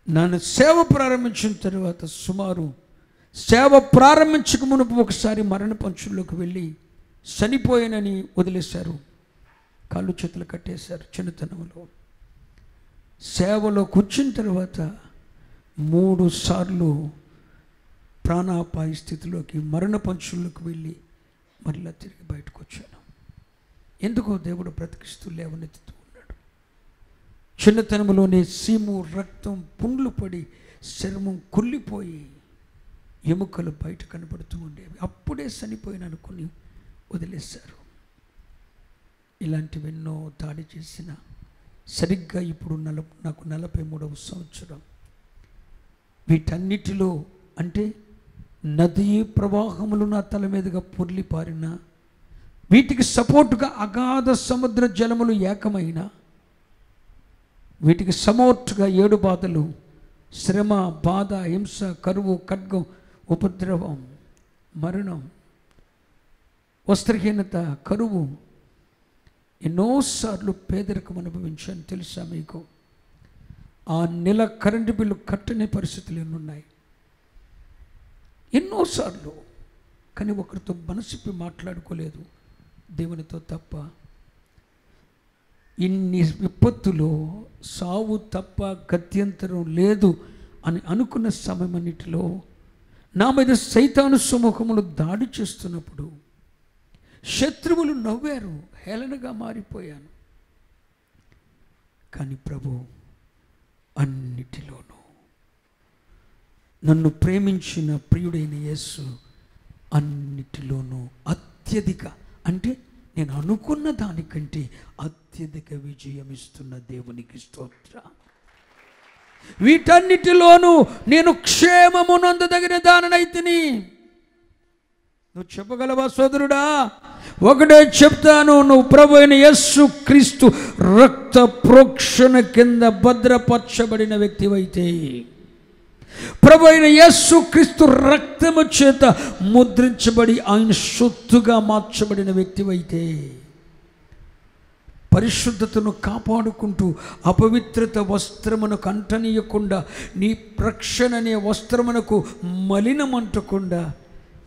నన్ను సేవ ప్రారంభించిన తర్వాత సుమారు సేవ ప్రారంభించక మునుపు ఒకసారి మరణ పంచుల్లోకి వెళ్ళి చనిపోయానని వదిలేశారు కాళ్ళు చేతులు కట్టేశారు చిన్నతనంలో సేవలో కూర్చున్న తర్వాత 3 సార్లు ప్రాణాపాయ స్థితిలోకి మరణ పంచుల్లోకి వెళ్ళి మరలా తిరిగి బయటకు వచ్చాను ఎందుకో దేవుడు బ్రతికిస్తూ లేవనెత్తుతూ ఉన్నాడు చిన్నతనంలోనే సీము రక్తం పుండ్లు పడి చర్మం కుళ్ళిపోయి ఎముకలు బయట కనబడుతూ ఉండేవి అప్పుడే చనిపోయిన అనుకుని వదిలేశారు ఇలాంటివెన్నో దాడి చేసిన సరిగ్గా ఇప్పుడు నాకు 43వ సంవత్సరం వీటన్నిటిలో అంటే నదీ ప్రవాహములు నా తల మీదుగా పొర్లి పారిన వీటికి సపోర్టుగా అగాధ సముద్ర జలములు ఏకమైన వీటికి సమోర్టుగా 7 బాధలు శ్రమ, బాధ, హింస, కరువు, ఖడ్గం, ఉపద్రవం, మరణం, వస్త్రహీనత, కరువు, ఎన్నోసార్లు పేదరికం అనుభవించాను తెలుసా మీకు? ఆ నెల కరెంటు బిల్లు కట్టని పరిస్థితులు ఎన్నున్నాయి, ఎన్నోసార్లు. కానీ ఒకరితో మనసిప్పి మాట్లాడుకోలేదు దేవునితో తప్ప. ఇన్ని విపత్తులో సావు తప్ప గత్యంతరం లేదు అని అనుకున్న సమయమన్నిటిలో నా మీద సైతాను సమూహములు దాడి చేస్తున్నప్పుడు శత్రువులు నవ్వారు, హేళనగా మారిపోయాను. కానీ ప్రభు అన్నిటిలోనూ నన్ను ప్రేమించిన ప్రియుడైన యేసు అన్నిటిలోనూ అత్యధిక, అంటే నేను అనుకున్న దానికంటే అత్యధిక విజయం ఇస్తున్న దేవునికి స్తోత్రం. వీటన్నిటిలోనూ నేను క్షేమమునందదగిన దాననైతిని. నువ్వు చెప్పగలవా సోదరుడా? ఒకటే చెప్తాను, నువ్వు ప్రభు అయిన యేసు క్రీస్తు రక్త ప్రోక్షణ కింద భద్రపరచబడిన వ్యక్తివైతే, ప్రభు అయిన యేసు క్రీస్తు రక్తము చేత ముద్రించబడి ఆయన సొత్తుగా మార్చబడిన వ్యక్తివైతే, పరిశుద్ధతను కాపాడుకుంటూ అపవిత్రత వస్త్రమునకు అంటనీయకుండా, నీ రక్షణ అనే వస్త్రమునకు మలినమంటకుండా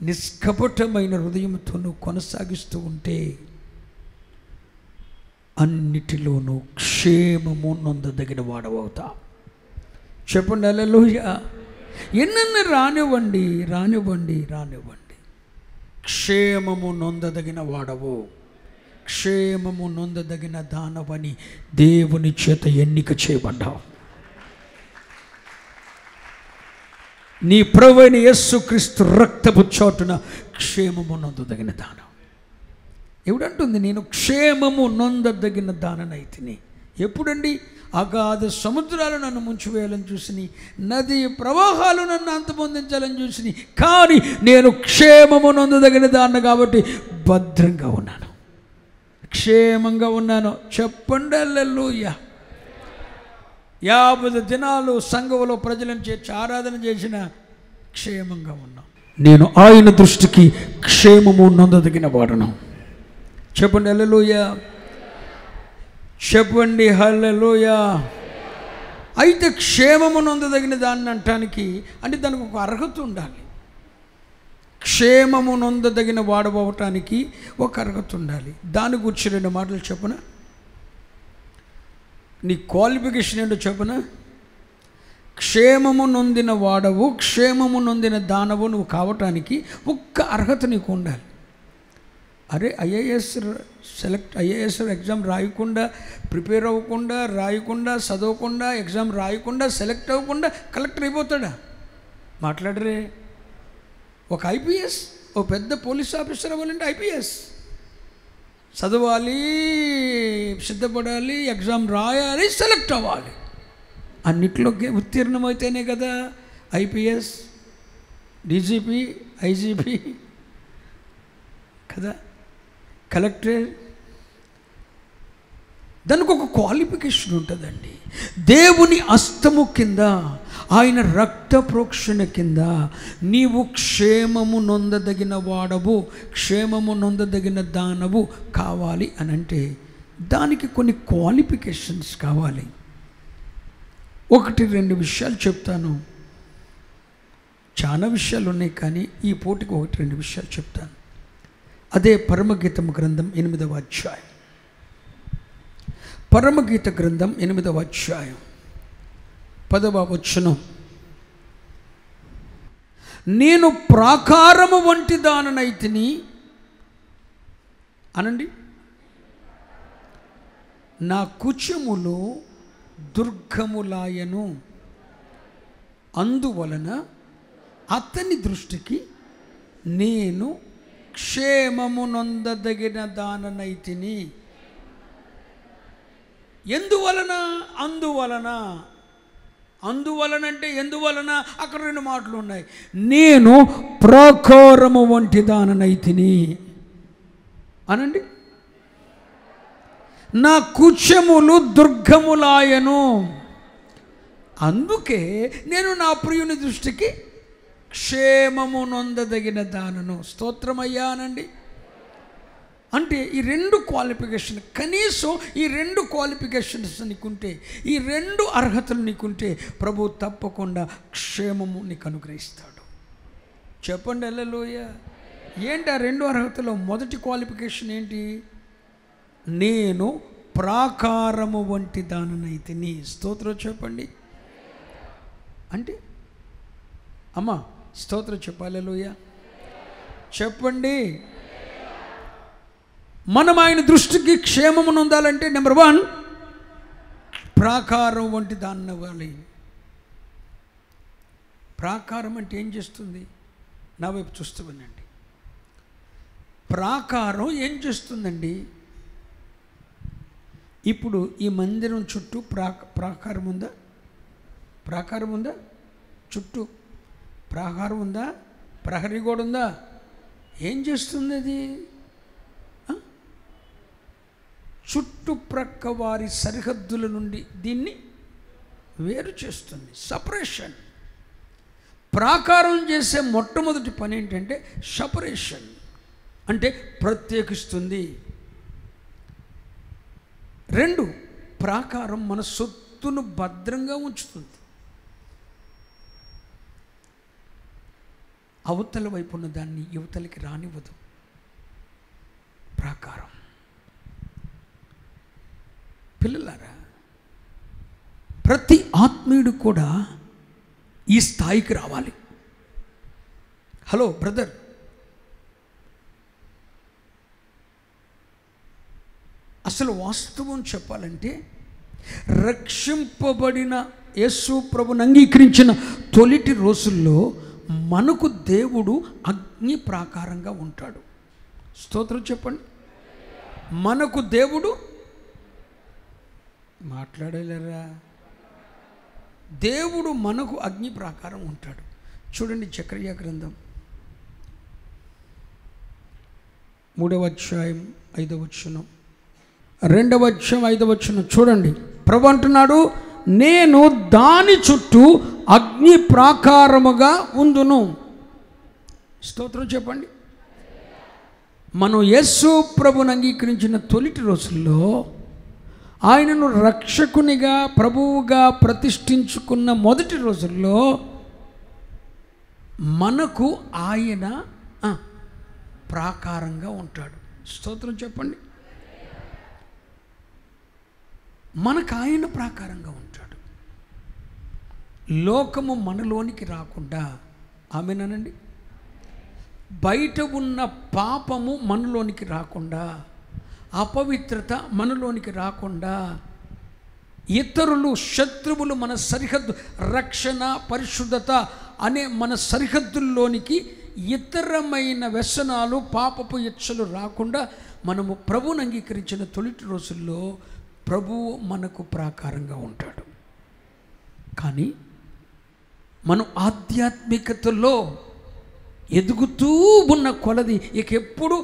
నిష్కపటమైన హృదయంతో నువ్వు కొనసాగిస్తూ ఉంటే అన్నిటిలోనూ క్షేమము నొందదగిన వాడవవుతా. చెప్పండి హల్లెలూయా. ఎన్నన్నా రానివ్వండి, రానివ్వండి, రానివ్వండి, క్షేమము నొందదగిన వాడవు, క్షేమము నొందదగిన దానవని దేవుని చేత ఎన్నిక చేయబడ్డావు. నీ ప్రభువైన యేసుక్రీస్తు రక్తపు చోటున క్షేమము నొందదగిన దానం. ఎవడంటుంది నేను క్షేమము నొందదగిన దాననైతిని? ఎప్పుడండి? అగాధ సముద్రాలు నన్ను ముంచివేయాలని చూసిని, నది ప్రవాహాలు నన్ను అంతమొందించాలని చూసిని, కానీ నేను క్షేమము నొందదగిన దాన్ని కాబట్టి భద్రంగా ఉన్నాను, క్షేమంగా ఉన్నాను. చెప్పండి హల్లెలూయా. 50 దినాలు సంఘంలో ప్రజలను చేర్చి ఆరాధన చేసిన క్షేమంగా ఉన్నాం. నేను ఆయన దృష్టికి క్షేమము నొందదగిన వాడను. చెప్పండి హల్లెలూయా, చెప్పండి హల్లెలూయా. అయితే క్షేమము నొందదగిన దాన్ని అంటానికి అంటే దానికి ఒక అర్హత ఉండాలి. క్షేమము నొందదగిన వాడవటానికి ఒక అర్హత ఉండాలి. దాని గురించి 2 మాటలు చెప్పనా? నీ క్వాలిఫికేషన్ ఏంటో చెప్పనా? క్షేమము నొందిన వాడవు, క్షేమము నొందిన దానవు నువ్వు కావటానికి ఒక్క అర్హత నీకు ఉండాలి. అరే ఐఏఎస్ ఎగ్జామ్ రాయకుండా, ప్రిపేర్ అవ్వకుండా, రాయకుండా, చదవకుండా, ఎగ్జామ్ రాయకుండా, సెలెక్ట్ అవ్వకుండా కలెక్టర్ అయిపోతాడా? మాట్లాడరే. ఒక ఐపీఎస్, ఓ పెద్ద పోలీస్ ఆఫీసర్ అవ్వాలంటే ఐపీఎస్ చదవాలి, సిద్ధపడాలి, ఎగ్జామ్ రాయాలి, సెలెక్ట్ అవ్వాలి. అన్నిట్లోకి ఉత్తీర్ణమైతేనే కదా ఐపీఎస్, డీజీపీ, ఐజీపీ కదా, కలెక్టర్. దానికి ఒక క్వాలిఫికేషన్ ఉంటుందండి. దేవుని హస్తము కింద, ఆయన రక్త ప్రోక్షణ కింద నీవు క్షేమము నొందదగిన వాడవు, క్షేమము నొందదగిన దానవు కావాలి అని అంటే దానికి కొన్ని క్వాలిఫికేషన్స్ కావాలి. 1-2 విషయాలు చెప్తాను. చాలా విషయాలు ఉన్నాయి, కానీ ఈ పూటకి 1-2 విషయాలు చెప్తాను. అదే పరమగీతం గ్రంథం 8వ అధ్యాయం. పరమగీత గ్రంథం 8వ అధ్యాయం 10వ వచనం. నేను ప్రాకారము వంటి దాననైతిని అనండి, నా కుచములు దుర్గములాయను, అందువలన అతని దృష్టికి నేను క్షేమము నొందదగిన దాననైతిని. ఎందువలన? అందువలన. అందువలన అంటే ఎందువలన? అక్కడ 2 మాటలు ఉన్నాయి. నేను ప్రాకారము వంటి దాననైతిని అనండి, నా కుచములు దుర్గములాయను, అందుకే నేను నా ప్రియుని దృష్టికి క్షేమము నొందదగిన దానను. స్తోత్రమయ్యా అనండి. అంటే ఈ 2 క్వాలిఫికేషన్, కనీసం ఈ 2 క్వాలిఫికేషన్స్ నీకుంటే, ఈ 2 అర్హతలు నీకుంటే ప్రభు తప్పకుండా క్షేమము నీకు అనుగ్రహిస్తాడు. చెప్పండి హల్లెలూయా. ఏంటి ఆ 2 అర్హతలో మొదటి క్వాలిఫికేషన్ ఏంటి? నేను ప్రాకారము వంటి దాననైతే నీ. స్తోత్రం చెప్పండి. అంటే అమ్మా స్తోత్రం చెప్పాలి. హల్లెలూయా చెప్పండి. మనం ఆయన దృష్టికి క్షేమము నొందాలంటే నెంబర్ 1 ప్రాకారం వంటి దాన్ని అవ్వాలి. ప్రాకారం అంటే ఏం చేస్తుంది? నా వైపు చూస్తూ వినండి. ప్రాకారం ఏం చేస్తుందండి? ఇప్పుడు ఈ మందిరం చుట్టూ ప్రాకారం ఉందా? ప్రాకారం ఉందా? చుట్టూ ప్రాకారం ఉందా? ప్రహరీ గోడ ఉందా? ఏం చేస్తుంది అది? చుట్టుప్రక్క వారి సరిహద్దుల నుండి దీన్ని వేరు చేస్తుంది. సపరేషన్. ప్రాకారం చేసే మొట్టమొదటి పని ఏంటంటే సపరేషన్, అంటే ప్రత్యేకిస్తుంది. 2 ప్రాకారం మన సొత్తును భద్రంగా ఉంచుతుంది. అవతల వైపు ఉన్న దాన్ని యువతలకి రానివ్వదు. ప్రాకారం. పిల్లలారా, ప్రతి ఆత్మీయుడు కూడా ఈ స్థాయికి రావాలి. హలో బ్రదర్, అసలు వాస్తవం చెప్పాలంటే రక్షింపబడిన యేసు ప్రభుని అంగీకరించిన తొలిటి రోజుల్లో మనకు దేవుడు అగ్ని ప్రాకారంగా ఉంటాడు. స్తోత్రం చెప్పండి. మనకు దేవుడు మాట్లాడలేరా? దేవుడు మనకు అగ్ని ప్రాకారం ఉంటాడు. చూడండి జకర్యా గ్రంథం 3వ అధ్యాయం 5వ వచనం, 2వ అధ్యాయం 5వ వచనం చూడండి. ప్రభు అంటున్నాడు, నేను దాని చుట్టూ అగ్ని ప్రాకారముగా ఉందును. స్తోత్రం చెప్పండి. మనం యేసు ప్రభుని అంగీకరించిన తొలిటి రోజుల్లో ఆయనను రక్షకునిగా ప్రభువుగా ప్రతిష్ఠించుకున్న మొదటి రోజుల్లో మనకు ఆయన ప్రాకారంగా ఉంటాడు. స్తోత్రం చెప్పండి. మనకు ఆయన ప్రాకారంగా ఉంటాడు. లోకము మనలోనికి రాకుండా, ఆమేనండి, బయట ఉన్న పాపము మనలోనికి రాకుండా, అపవిత్రత మనలోనికి రాకుండా, ఇతరులు శత్రువులు మన సరిహద్దు, రక్షణ పరిశుద్ధత అనే మన సరిహద్దుల్లోనికి ఇతరమైన వ్యసనాలు పాపపు ఇచ్చలు రాకుండా మనము ప్రభువుని అంగీకరించిన తొలిటి రోజుల్లో ప్రభువు మనకు ప్రాకారంగా ఉంటాడు. కానీ మనం ఆధ్యాత్మికతలో ఎదుగుతూ ఉన్న కొలది ఇక ఎప్పుడు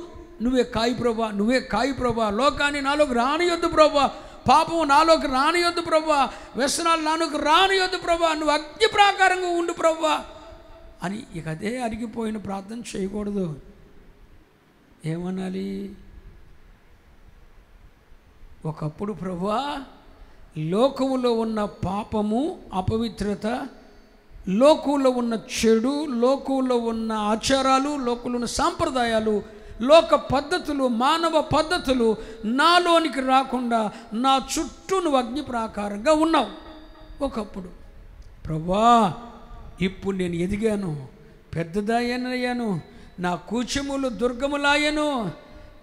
నువ్వే కాయి ప్రభా, నువ్వే కాయి ప్రభా, లోకాన్ని నాలోకి రానియొద్దు ప్రభా, పాపము నాలోకి రానియొద్దు ప్రభా, వ్యసనాలు నాలోకి రానియొద్దు ప్రభా, నువ్వు అగ్ని ప్రాకారంగా ఉండు ప్రభా అని ఇక అదే అరిగిపోయిన ప్రార్థన చేయకూడదు. ఏమనాలి? ఒకప్పుడు ప్రభువా, లోకములో ఉన్న పాపము, అపవిత్రత, లోకంలో ఉన్న చెడు, లోకంలో ఉన్న ఆచారాలు, లోకంలో ఉన్న సాంప్రదాయాలు, లోక పద్ధతులు, మానవ పద్ధతులు నాలోనికి రాకుండా నా చుట్టూ నువ్వు అగ్ని ప్రాకారంగా ఉన్నావు. ఒకప్పుడు ప్రభువా, ఇప్పుడు నేను ఎదిగాను, పెద్దదాయనయ్యాను, నా కూచములు దుర్గములాయను,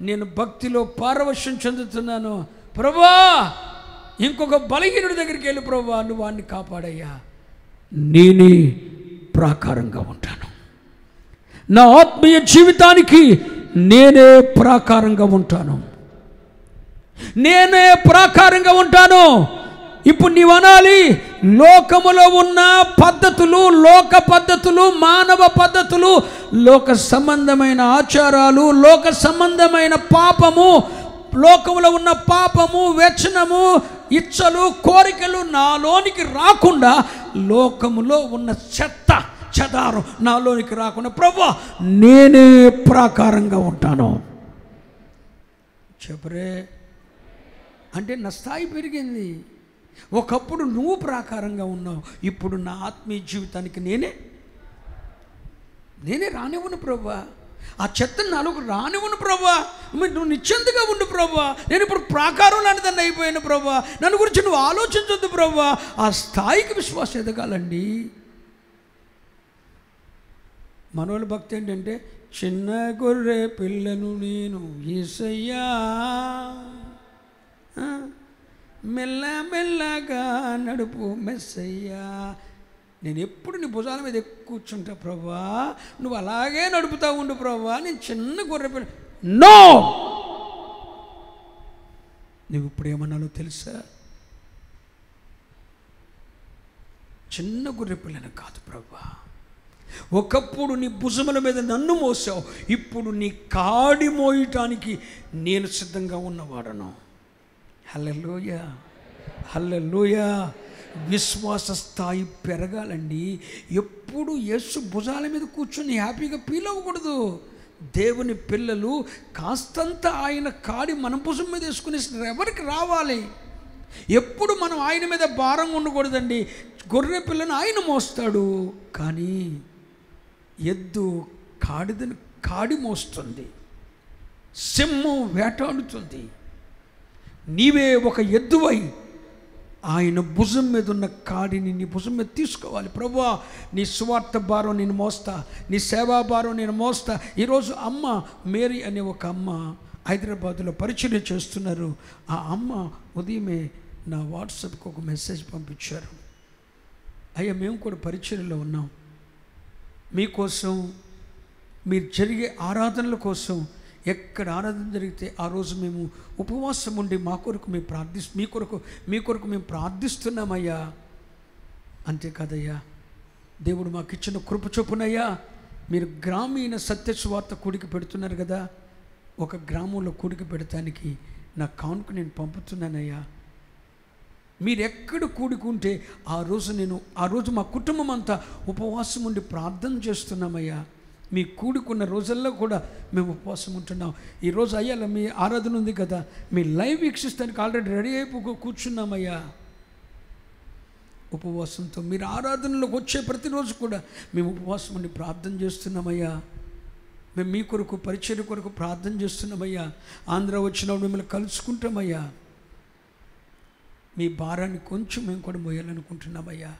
నేను భక్తిలో పారవశ్యం చెందుతున్నాను ప్రభువా, ఇంకొక బలహీనుడి దగ్గరికి వెళ్ళి ప్రభువా నువ్వు వాడిని కాపాడయ్యా, నేనే ప్రాకారంగా ఉంటాను, నా ఆత్మీయ జీవితానికి నేనే ప్రాకారంగా ఉంటాను, నేనే ప్రాకారంగా ఉంటాను. ఇప్పుడు నీవు అనాలి, లోకములో ఉన్న పద్ధతులు, లోక పద్ధతులు, మానవ పద్ధతులు, లోక సంబంధమైన ఆచారాలు, లోక సంబంధమైన పాపము, లోకములో ఉన్న పాపము, వ్యసనము, ఇచ్చలు కోరికలు నాలోనికి రాకుండా, లోకములో ఉన్న చెత్త చెదారం నాలోనికి రాకుండా ప్రభువా నేనే ప్రాకారంగా ఉంటాను. చెప్పరే అంటే నా స్థాయి పెరిగింది. ఒకప్పుడు నువ్వు ప్రాకారంగా ఉన్నావు, ఇప్పుడు నా ఆత్మీయ జీవితానికి నేనే రానివ్వను ప్రభువా. ఆ చెత్త నాలుగు రానివ్వను ప్రభువా. నువ్వు నిశ్చింతగా ఉండు ప్రభువా. నేను ఇప్పుడు ప్రాకారం లాంటిదాన్ని అయిపోయాను ప్రభువా. నన్ను గురించి నువ్వు ఆలోచించొద్దు ప్రభువా. ఆ స్థాయికి విశ్వాసం ఎదగాలండి. మనోళ్ళ భక్తి ఏంటంటే, చిన్న గొర్రె పిల్లను నేను యేసయ్యా, మెల్ల మెల్లగా నడుపు మెస్సయ్యా. నేను ఎప్పుడు నీ భుజాల మీద కూర్చుంటా ప్రభువా, నువ్వు అలాగే నడుపుతా ఉండు ప్రభువా. నేను చిన్న గొర్రె పిల్ల. నో, నువ్వు ఇప్పుడు ఏమన్నానో తెలుసా? చిన్న గొర్రె పిల్లను కాదు ప్రభువా. ఒకప్పుడు నీ భుజముల మీద నన్ను మోసావు, ఇప్పుడు నీ కాడి మోయటానికి నేను సిద్ధంగా ఉన్నవాడను. హల్లెలూయా, హల్లెలూయా. విశ్వాస స్థాయి పెరగాలండి. ఎప్పుడు యేసు భుజాల మీద కూర్చొని హ్యాపీగా ఫీల్ అవ్వకూడదు. దేవుని పిల్లలు కాస్తంత ఆయన కాడి మన భుజం మీద వేసుకునే ఎవరికి రావాలి. ఎప్పుడు మనం ఆయన మీద భారంగా ఉండకూడదండి. గొర్రె పిల్లను ఆయన మోస్తాడు, కానీ ఎద్దు కాడిదని కాడి మోస్తుంది, సింహం వేటాడుతుంది. నీవే ఒక ఎద్దువై ఆయన భుజం మీద ఉన్న కాడిని నీ భుజం మీద తీసుకోవాలి. ప్రభువా నీ సువార్త భారం నేను మోస్తా, నీ సేవా భారం నేను మోస్తా. ఈరోజు అమ్మ మేరీ అనే ఒక అమ్మ హైదరాబాద్లో పరిచయం చేస్తున్నారు. ఆ అమ్మ ఉదయమే నా వాట్సాప్కి ఒక మెసేజ్ పంపించారు. అయ్యా మేము కూడా పరిచర్యలో ఉన్నాం, మీకోసం మీరు జరిగే ఆరాధనల కోసం ఎక్కడ ఆరాధన జరిగితే ఆ రోజు మేము ఉపవాసం ఉండి మా కొరకు మేము మీ కొరకు మేము ప్రార్థిస్తున్నామయ్యా. అంతేకాదయ్యా, దేవుడు మాకు ఇచ్చిన కృప చొప్పునయ్యా మీరు గ్రామీణ సత్య సువార్త కూడికి పెడుతున్నారు కదా, ఒక గ్రామంలో కూడికి పెడతానికి నా కానుక నేను పంపుతున్నానయ్యా. మీరు ఎక్కడ కూడుకుంటే ఆ రోజు మా కుటుంబం అంతా ఉపవాసం ఉండి ప్రార్థన చేస్తున్నామయ్యా. మీ కూడుకున్న రోజుల్లో కూడా మేము ఉపవాసం ఉంటున్నాం. ఈరోజు అయ్యాల మీ ఆరాధన ఉంది కదా, మీ లైవ్ వీక్షిస్తానికి ఆల్రెడీ రెడీ అయిపో కూర్చున్నామయ్యా. ఉపవాసంతో మీరు ఆరాధనలోకి వచ్చే ప్రతిరోజు కూడా మేము ఉపవాసం ఉండి ప్రార్థన చేస్తున్నామయ్యా. మేము మీ కొరకు పరిచర్య కొరకు ప్రార్థన చేస్తున్నామయ్యా. ఆంధ్ర వచ్చినప్పుడు మిమ్మల్ని కలుసుకుంటామయ్యా. మీ భారాన్ని కొంచెం మేము కూడా మోయాలనుకుంటున్నామయ్యా.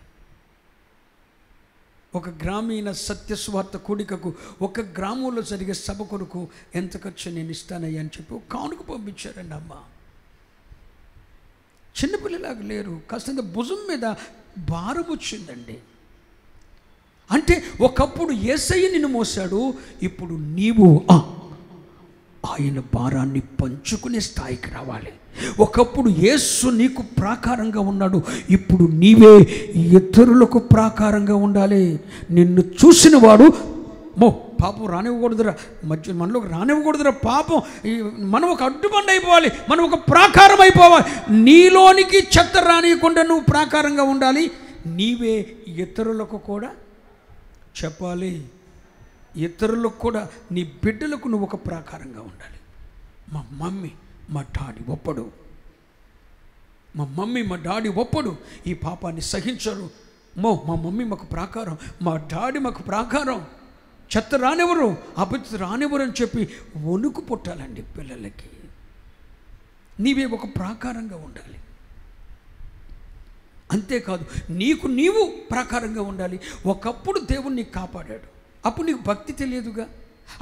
ఒక గ్రామీణ సత్యస్వార్థ కూడికకు ఒక గ్రామంలో జరిగే సభ కొరకు ఎంత ఖర్చు నేను ఇస్తానయ్యా అని చెప్పి కానుక పంపించారండి అమ్మ. చిన్నపిల్లలాగా లేరు, కాస్తంత భుజం మీద భారం వచ్చిందండి. అంటే ఒకప్పుడు యేసయ్య నిన్ను మోసాడు, ఇప్పుడు నీవు ఆయన భారాన్ని పంచుకునే స్థాయికి రావాలి. ఒకప్పుడు యేసు నీకు ప్రాకారంగా ఉన్నాడు, ఇప్పుడు నీవే ఇతరులకు ప్రాకారంగా ఉండాలి. నిన్ను చూసిన వాడు పాపం రానివ్వకూడదురా, మనలోకి రానివ్వకూడదురా పాపం, మనం ఒక అడ్డుబండ అయిపోవాలి, మనం ఒక ప్రాకారం అయిపోవాలి. నీలోనికి చెత్త రానియకుండా నువ్వు ప్రాకారంగా ఉండాలి. నీవే ఇతరులకు కూడా చెప్పాలి. ఇతరులకు కూడా నీ బిడ్డలకు నువ్వు ఒక ప్రాకారంగా ఉండాలి. మా మమ్మీ మా డాడీ ఒప్పడు, మా మమ్మీ మా డాడీ ఒప్పడు, ఈ పాపాన్ని సహించరు. మా మమ్మీ మాకు ప్రాకారం, మా డాడీ మాకు ప్రాకారం, చెత్త రానివ్వరు, అపవిత్రత రానివ్వరు అని చెప్పి వణుకు పుట్టాలండి పిల్లలకి. నీవే ఒక ప్రాకారంగా ఉండాలి. అంతేకాదు నీకు నీవు ప్రాకారంగా ఉండాలి. ఒకప్పుడు దేవుడు నీకు కాపాడాడు, అప్పుడు నీకు భక్తి తెలియదుగా,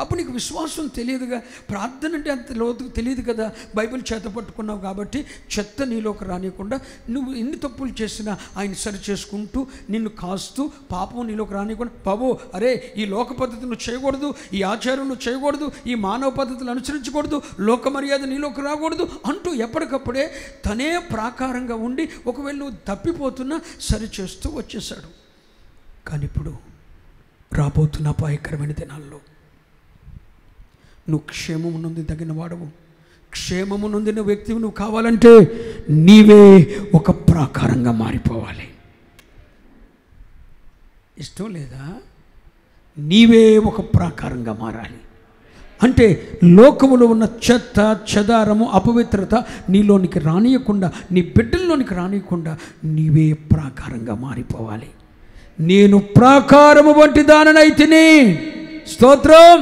అప్పుడు నీకు విశ్వాసం తెలియదుగా, ప్రార్థన అంటే అంత లోతుకు తెలియదు కదా. బైబిల్ చేత పట్టుకున్నావు కాబట్టి చెత్త నీలోకి రానియకుండా నువ్వు ఎన్ని తప్పులు చేసినా ఆయన సరి చేసుకుంటూ నిన్ను కాస్తూ పాపం నీలోకి రానియకుండా, బాబు అరే ఈ లోక పద్ధతి నువ్వు చేయకూడదు, ఈ ఆచారం నువ్వు చేయకూడదు, ఈ మానవ పద్ధతులు అనుసరించకూడదు, లోక మర్యాద నీలోకి రాకూడదు అంటూ ఎప్పటికప్పుడే తనే ప్రాకారంగా ఉండి ఒకవేళ నువ్వు తప్పిపోతున్నా సరి చేస్తూ వచ్చేసాడు. కానీ ఇప్పుడు రాబోతున్న అపాయకరమైన దినాల్లో నువ్వు క్షేమము నుండి తగిన వాడవు, క్షేమము నొందిన వ్యక్తివి నువ్వు కావాలంటే నీవే ఒక ప్రాకారంగా మారిపోవాలి. ఇష్టం లేదా? నీవే ఒక ప్రాకారంగా మారాలి. అంటే లోకములో ఉన్న చెత్త చెదారము అపవిత్రత నీలోనికి రానియకుండా, నీ బిడ్డల్లోనికి రానియకుండా నీవే ప్రాకారంగా మారిపోవాలి. నేను ప్రాకారము వంటి దాననైతిని. స్తోత్రం.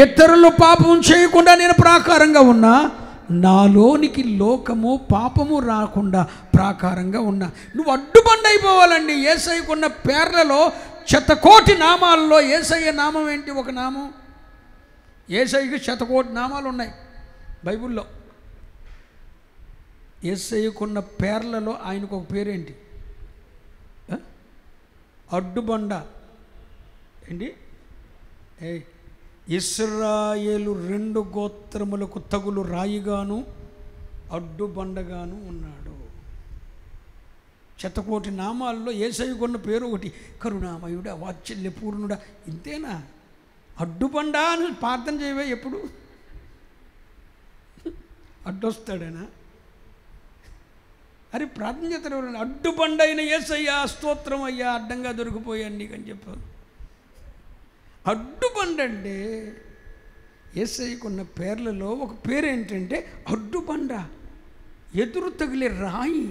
ఇతరులు పాపం చేయకుండా నేను ప్రాకారంగా ఉన్నా, నాలోనికి లోకము పాపము రాకుండా ప్రాకారంగా ఉన్నా. నువ్వు అడ్డుబండ అయిపోవాలండి. యేసయ్యకున్న పేర్లలో శతకోటి నామాల్లో యేసయ్య నామం ఏంటి? ఒక నామం. యేసయ్యకి శతకోటి నామాలు ఉన్నాయి బైబిల్లో. యేసయ్యకున్న పేర్లలో ఆయనకు ఒక పేరేంటి? అడ్డుబండ. ఏంటి? ఇశ్రాయేలు 2 గోత్రములకు తగులు రాయిగాను అడ్డుబండగాను ఉన్నాడు. శతకోటి నామాల్లో యేసయ్యకున్న పేరు ఒకటి, కరుణామయుడా, వాత్సల్య పూర్ణుడా. ఇంతేనా? అడ్డుబండ అని ప్రార్థన చేయవే ఎప్పుడు? అడ్డొస్తాడనా? అరే ప్రార్థన చేస్తారు ఎవరైనా, అడ్డుబండ అయిన యేసయ్యా స్తోత్రం అయ్యా, అడ్డంగా దొరికిపోయాను నీకని చెప్పారు. అడ్డుబండ అంటే యేసయ్యకున్న పేర్లలో ఒక పేరు ఏంటంటే అడ్డుబండ, ఎదురు తగిలే రాయి.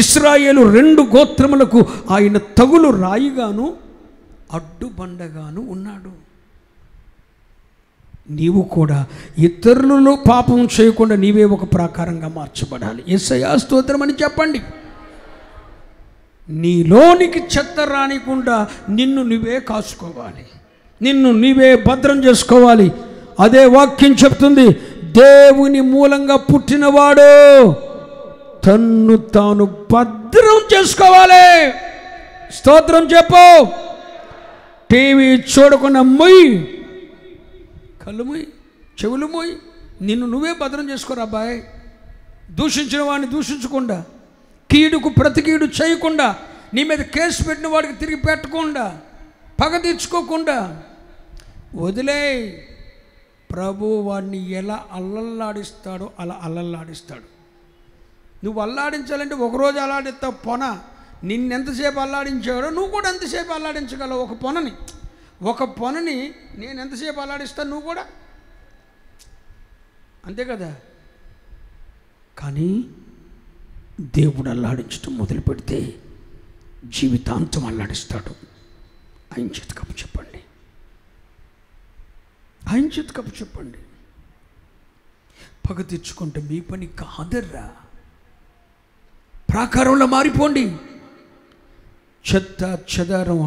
ఇశ్రాయేలు 2 గోత్రములకు ఆయన తగులు రాయిగాను అడ్డుబండగాను ఉన్నాడు. నీవు కూడా ఇతరులలో పాపం చేయకుండా నీవే ఒక ప్రాకారంగా మార్చబడాలి. యేసయ్యా స్తోత్రం అని చెప్పండి. నీలోనికి చెత్త రానికుండా నిన్ను నువ్వే కాసుకోవాలి, నిన్ను నీవే భద్రం చేసుకోవాలి. అదే వాక్యం చెప్తుంది, దేవుని మూలంగా పుట్టినవాడు తన్ను తాను భద్రం చేసుకోవాలి. స్తోత్రం చెప్పు. టీవీ చూడకుండా మొయ్యి, కళ్ళు మొయ్యి, చెవులు మొయ్యి, నిన్ను నువ్వే భద్రం చేసుకోరా అబ్బాయి. దూషించిన వాడిని దూషించకుండా, కీడుకు ప్రతి కీడు చేయకుండా, నీ మీద కేసు పెట్టిన వాడికి తిరిగి పెట్టకుండా, పగ తీర్చుకోకుండా వదిలే. ప్రభు వాడిని ఎలా అల్లల్లాడిస్తాడో అలా అల్లల్లాడిస్తాడు. నువ్వు అల్లాడించాలంటే ఒకరోజు అల్లాడిస్తావు పొన. నిన్నెంతసేపు అల్లాడించాడో నువ్వు కూడా ఎంతసేపు అల్లాడించగలవు. ఒక పొనని నేను ఎంతసేపు అల్లాడిస్తాను, నువ్వు కూడా అంతే కదా. కానీ దేవుడు అల్లాడించడం మొదలు పెడితే జీవితాంతం అల్లాడిస్తాడు. ఆయన చేతి కప్పు చెప్పండి, ఆయన చేతి కప్పు చెప్పండి. పగ తెచ్చుకుంటే మీ పని కాదర్రా. ప్రాకారంలో మారిపోండి. చెత్త చెదారం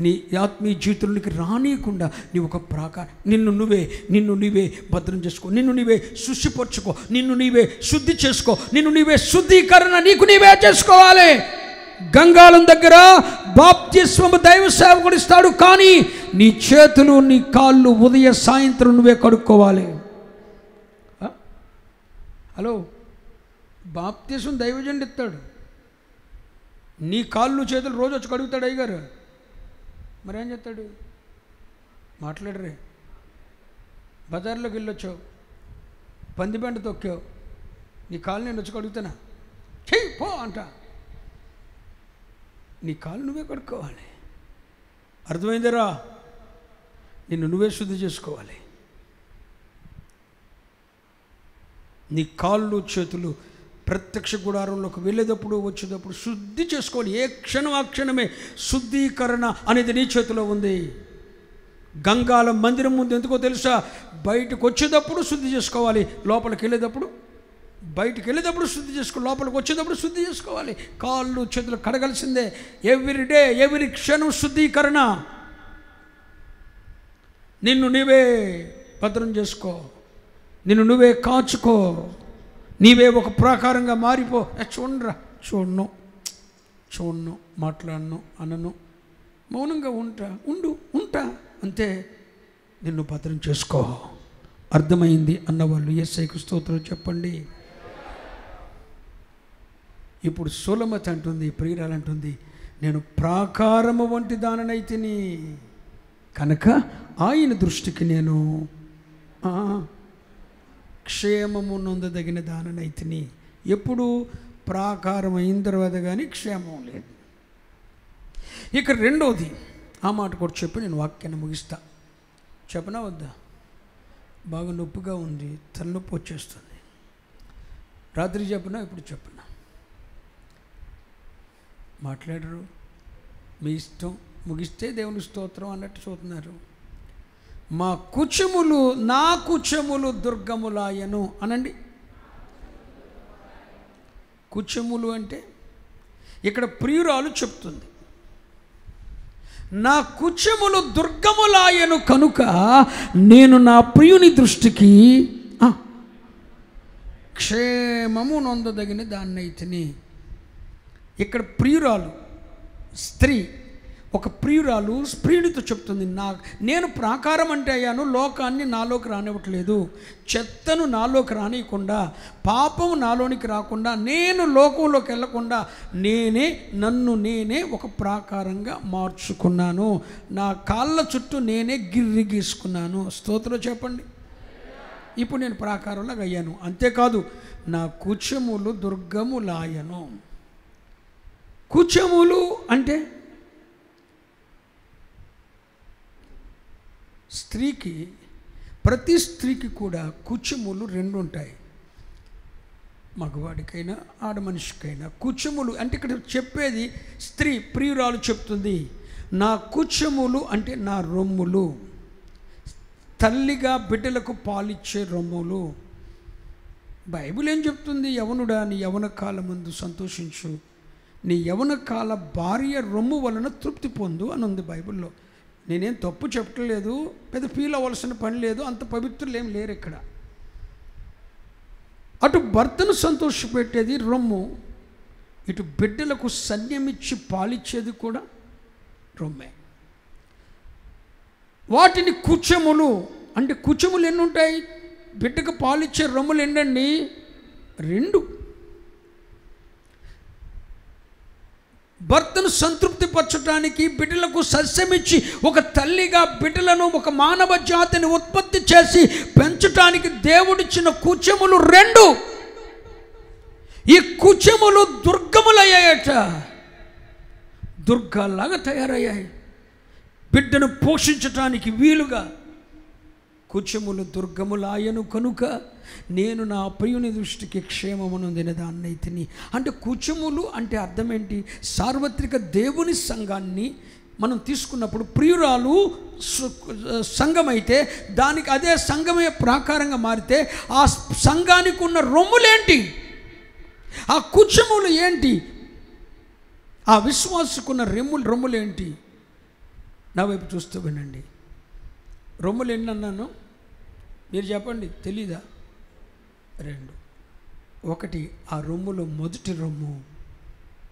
నీ ఆత్మీయ జీవితంలోకి రానియకుండా నీ ఒక ప్రాకారం, నిన్ను నీవే భద్రం చేసుకో, నిన్ను నీవే శుద్ధిపరచుకో, నిన్ను నీవే శుద్ధి చేసుకో, నిన్ను నీవే శుద్ధీకరణ నీకు నీవే చేసుకోవాలి. గంగాళం దగ్గర బాప్తిస్మము దైవ సేవకుడు ఇస్తాడు, కానీ నీ చేతులు నీ కాళ్ళు ఉదయ సాయంత్రం నువ్వే కడుక్కోవాలి. హలో, బాప్తిస్మం దైవజనుడు ఇస్తాడు, నీ కాళ్ళు చేతులు రోజు వచ్చి కడుగుతాడు అయ్యగారు. మరేం చేస్తాడు? మాట్లాడరే. బజార్లోకి వెళ్ళొచ్చావు, పందిబండ తొక్కావు, నీ కాళ్ళు నేను వచ్చి కడుగుతానా? చెయ్యి పో అంట. నీ కాళ్ళు నువ్వే కడుక్కోవాలి. అర్థమైందిరా? నిన్ను నువ్వే శుద్ధి చేసుకోవాలి. నీ కాళ్ళు చేతులు ప్రత్యక్ష గుడారంలోకి వెళ్ళేటప్పుడు వచ్చేటప్పుడు శుద్ధి చేసుకోవాలి. ఏ క్షణం ఆ క్షణమే శుద్ధీకరణ అనేది నీ చేతిలో ఉంది. గంగాల మందిరం ముందు ఎందుకో తెలుసా? బయటకు వచ్చేటప్పుడు శుద్ధి చేసుకోవాలి, లోపలికి వెళ్ళేటప్పుడు బయటికి వెళ్ళేటప్పుడు శుద్ధి చేసుకోవాలి, లోపలికి వచ్చేటప్పుడు శుద్ధి చేసుకోవాలి. కాళ్ళు చేతులు కడగాల్సిందే. ఎవ్రీ డే, ఎవ్రీ క్షణం శుద్ధీకరణ. నిన్ను నీవే భద్రం చేసుకో, నిన్ను నువ్వే కాచుకో, నీవే ఒక ప్రాకారంగా మారిపో. చూడరా, చూడను, మాట్లాడను, అనను, మౌనంగా ఉంటా అంతే. నిన్ను భద్రం చేసుకో. అర్థమైంది అన్నవాళ్ళు యేసయ్యకు స్తోత్రం చెప్పండి. ఇప్పుడు సులమతి అంటుంది, ప్రియురాలు అంటుంది, నేను ప్రాకారము వంటి దాననైతిని కనుక ఆయన దృష్టికి నేను క్షేమము నొందదగిన దాననైతిని. ఎప్పుడు? ప్రాకారం అయిన తర్వాత కానీ క్షేమం లేదు. ఇక రెండోది, ఆ మాట కూడా చెప్పి నేను వాక్యాన్ని ముగిస్తా. చెప్పనా వద్దా? బాగా నొప్పిగా ఉంది, తలనొప్పి వచ్చేస్తుంది. రాత్రి చెప్పనా, ఇప్పుడు చెప్పనా? మాట్లాడరు, మీ ఇష్టం. ముగిస్తే దేవుని స్తోత్రం అన్నట్టు చూస్తున్నారు. మా కుచములు, నా కుచములు దుర్గములాయను అనండి. కుచములు అంటే ఇక్కడ ప్రియురాలు చెప్తుంది, నా కుచములు దుర్గములాయను కనుక నేను నా ప్రియుని దృష్టికి క్షేమము నొందదగిన దాన్నైతిని. ఇక్కడ ప్రియురాలు స్త్రీ, ఒక ప్రియురాలు ప్రియునితో చెప్తుంది, నేను ప్రాకారం అంటే అయ్యాను, లోకాన్ని నాలోకి రానివ్వట్లేదు, చెత్తను నాలోకి రానియకుండా, పాపము నాలోనికి రాకుండా, నేను లోకంలోకి వెళ్ళకుండా నన్ను నేనే ఒక ప్రాకారంగా మార్చుకున్నాను. నా కాళ్ళ చుట్టూ నేనే గిర్రి గీసుకున్నాను. స్తోత్రం చెప్పండి. ఇప్పుడు నేను ప్రాకారంలాగా అయ్యాను. అంతేకాదు, నా కుచములు దుర్గములాయను. కుచములు అంటే స్త్రీకి, ప్రతి స్త్రీకి కూడా కుచములు రెండు ఉంటాయి. మగవాడికైనా ఆడ మనిషికైనా కుచములు అంటే, ఇక్కడ చెప్పేది స్త్రీ ప్రియురాలు చెప్తుంది, నా కుచములు అంటే నా రొమ్ములు, తల్లిగా బిడ్డలకు పాలిచ్చే రొమ్ములు. బైబిల్ ఏం చెప్తుంది? యవనుడా, నీ యవన కాలమందు సంతోషించు, నీ యవన కాల భార్య రొమ్ము వలన తృప్తి పొందు అని ఉంది బైబిల్లో. నేనేం తప్పు చెప్పట్లేదు, పెద్ద ఫీల్ అవ్వాల్సిన పని లేదు, అంత పవిత్రులు ఏం లేరు ఇక్కడ. అటు భర్తను సంతోషపెట్టేది రొమ్ము, ఇటు బిడ్డలకు సన్యమిచ్చి పాలిచ్చేది కూడా రొమ్మే. వాటిని కుచములు అంటే, కుచములు ఎన్ని ఉంటాయి? బిడ్డకు పాలిచ్చే రొమ్ములు ఎన్నండి? రెండు. భర్తను సంతృప్తిపరచడానికి, బిడ్డలకు సస్యమిచ్చి ఒక తల్లిగా బిడ్డలను, ఒక మానవ జాతిని ఉత్పత్తి చేసి పెంచడానికి దేవుడిచ్చిన కుచములు రెండు. ఈ కుచములు దుర్గములయ్యాయట, దుర్గాల్లాగా తయారయ్యాయి. బిడ్డను పోషించటానికి వీలుగా కుచములు దుర్గములాయను కనుక నేను నా ప్రియుని దృష్టికి క్షేమమునొందిన దాన్నైతిని. అంటే కుచములు అంటే అర్థం ఏంటి? సార్వత్రిక దేవుని సంఘాన్ని మనం తీసుకున్నప్పుడు ప్రియురాలు సంఘమైతే దానికి అదే సంఘమే ప్రాకారంగా మారితే ఆ సంఘానికి ఉన్న రొమ్ములేంటి? ఆ కుచములు ఏంటి? ఆ విశ్వాసకున్న రొమ్ములేంటి? నా వైపు చూస్తూ వినండి. రొమ్ములు ఎన్ని అన్నాను మీరు చెప్పండి, తెలీదా? రెండు. ఒకటి, ఆ రొమ్ములో మొదటి రొమ్ము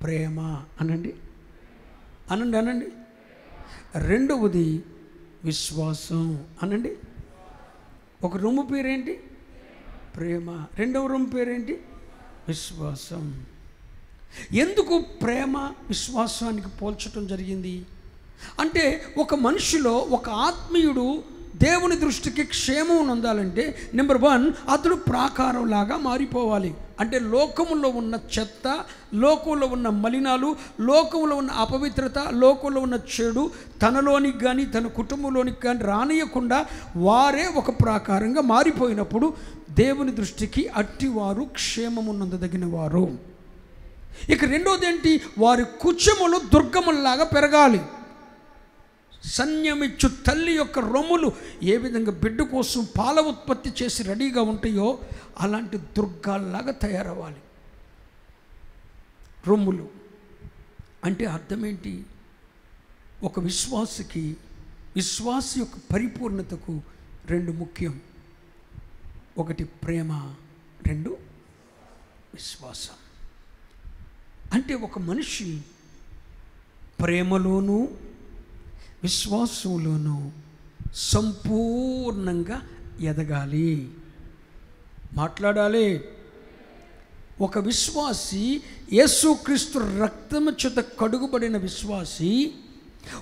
ప్రేమ అనండి, అనండి. రెండవది విశ్వాసం అనండి. ఒక రొమ్ము పేరేంటి? ప్రేమ. రెండవ రొమ్ము పేరేంటి? విశ్వాసం. ఎందుకు ప్రేమ విశ్వాసానికి పోల్చడం జరిగింది అంటే, ఒక మనిషిలో ఒక ఆత్మీయుడు దేవుని దృష్టికి క్షేమం నొందాలంటే నెంబర్ 1, అతడు ప్రాకారంలాగా మారిపోవాలి. అంటే లోకములో ఉన్న చెత్త, లోకంలో ఉన్న మలినాలు, లోకంలో ఉన్న అపవిత్రత, లోకంలో ఉన్న చెడు తనలోనికి కానీ తన కుటుంబంలోనికి కానీ రానియకుండా వారే ఒక ప్రాకారంగా మారిపోయినప్పుడు దేవుని దృష్టికి అట్టివారు క్షేమము నొందదగిన వారు. ఇక రెండోది ఏంటి? వారి కుచములు దుర్గముల్లాగా పెరగాలి. సన్యమిచ్చు తల్లి యొక్క రొమ్ములు ఏ విధంగా బిడ్డ కోసం పాల ఉత్పత్తి చేసి రెడీగా ఉంటాయో అలాంటి దుర్గాల్లాగా తయారవ్వాలి. రొమ్ములు అంటే అర్థం ఏంటి? ఒక విశ్వాసి యొక్క పరిపూర్ణతకు రెండు ముఖ్యం. ఒకటి ప్రేమ, రెండు విశ్వాసం. అంటే ఒక మనిషి ప్రేమలోనూ విశ్వాసంలోనూ సంపూర్ణంగా ఎదగాలి, మాట్లాడాలి. ఒక విశ్వాసి, యేసుక్రీస్తు రక్తము చేత కడుగుబడిన విశ్వాసి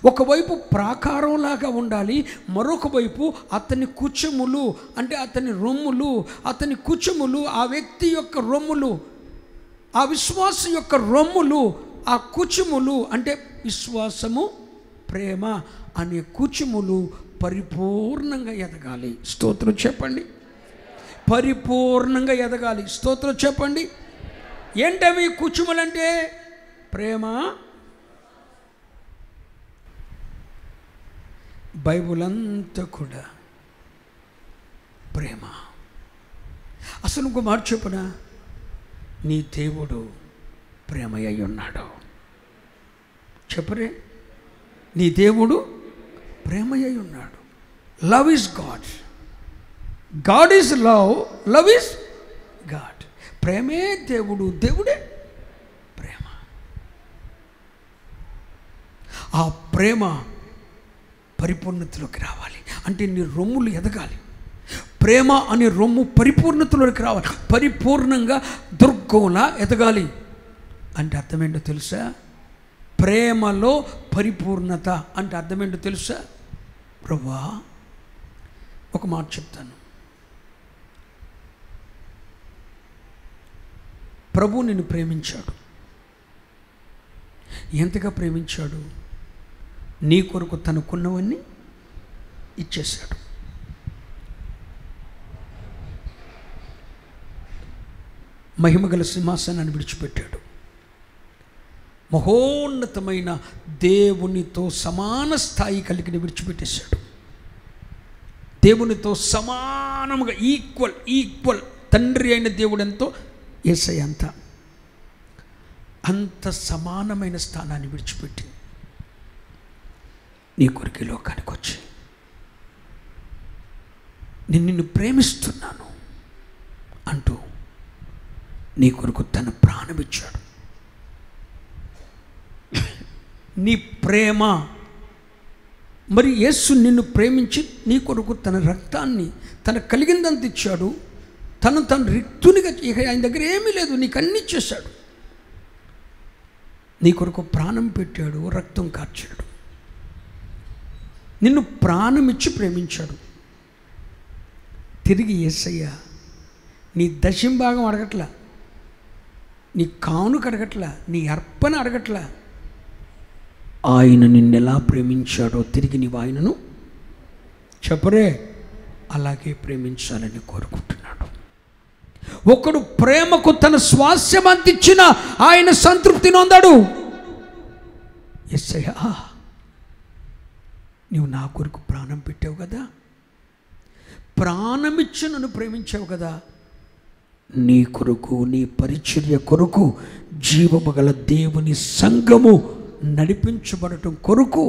ఒకవైపు ప్రాకారంలాగా ఉండాలి, మరొక వైపు అతని కుచములు అంటే అతని రొమ్ములు, అతని కుచములు ఆ వ్యక్తి యొక్క రొమ్ములు, ఆ విశ్వాసం యొక్క రొమ్ములు, ఆ కుచములు అంటే విశ్వాసము ప్రేమ అనే కుచములు పరిపూర్ణంగా ఎదగాలి. స్తోత్రం చెప్పండి. పరిపూర్ణంగా ఎదగాలి. స్తోత్రం చెప్పండి. ఏంటవి కుచములంటే? ప్రేమ. బైబుల్ అంతా కూడా ప్రేమ. అసలు ఇంకో మాట చెప్పునా, నీ దేవుడు ప్రేమ అయి ఉన్నాడు. చెప్పరే, నీ దేవుడు ప్రేమ అయి ఉన్నాడు. Love is God, God is love, love is God. ప్రేమే దేవుడు, దేవుడే ప్రేమ. ఆ ప్రేమ పరిపూర్ణతలోకి రావాలి అంటే నీ రొమ్ములు ఎదగాలి. ప్రేమ అనే రొమ్ము పరిపూర్ణతలోకి రావాలి, పరిపూర్ణంగా దుర్గంలా ఎదగాలి. అంటే అర్థమేంటో తెలుసా? ప్రేమలో పరిపూర్ణత అంటే అర్థమేంటో తెలుసా? ప్రభువా, ఒక మాట చెప్తాను. ప్రభు నిన్ను ప్రేమించాడు. ఎంతగా ప్రేమించాడు? నీ కొరకు తనకున్నవన్నీ ఇచ్చేశాడు. మహిమగల సింహాసనాన్ని విడిచిపెట్టాడు. మహోన్నతమైన దేవునితో సమాన స్థాయి కలిగిన విడిచిపెట్టేశాడు. దేవునితో సమానముగా ఈక్వల్ తండ్రి అయిన దేవుడు ఎంతో యేసయ్య అంత సమానమైన స్థానాన్ని విడిచిపెట్టి నీ కొరికి లోకానికి వచ్చి నిన్ను ప్రేమిస్తున్నాను అంటూ నీ కొరకు తన ప్రాణం ఇచ్చాడు. నీ ప్రేమ మరి యేసు నిన్ను ప్రేమించి నీ కొరకు తన రక్తాన్ని తన కలిగిందంత ఇచ్చాడు. తను రిక్తునిగా, ఇక ఆయన దగ్గర ఏమీ లేదు, నీకు అన్ని ఇచ్చేశాడు. నీ కొరకు ప్రాణం పెట్టాడు, రక్తం కార్చాడు, నిన్ను ప్రాణం ఇచ్చి ప్రేమించాడు. తిరిగి యేసయ్య నీ దశంభాగం అడగట్లా, నీ కానుక అడగట్లా, నీ అర్పణ అడగట్లా. ఆయన నిన్నెలా ప్రేమించాడో తిరిగి నీవు ఆయనను చెప్పరే అలాగే ప్రేమించాలని కోరుకుంటున్నాడు. ఒకడు ప్రేమకు తన స్వాస్యం అందించిన ఆయన సంతృప్తి నొందాడు. యేసయ్య, నీవు నా కొరకు ప్రాణం పెట్టావు కదా, ప్రాణమిచ్చి నన్ను ప్రేమించావు కదా, నీ కొరకు నీ పరిచర్య కొరకు జీవమగల దేవుని సంఘము నడిపించబడటం కొరకు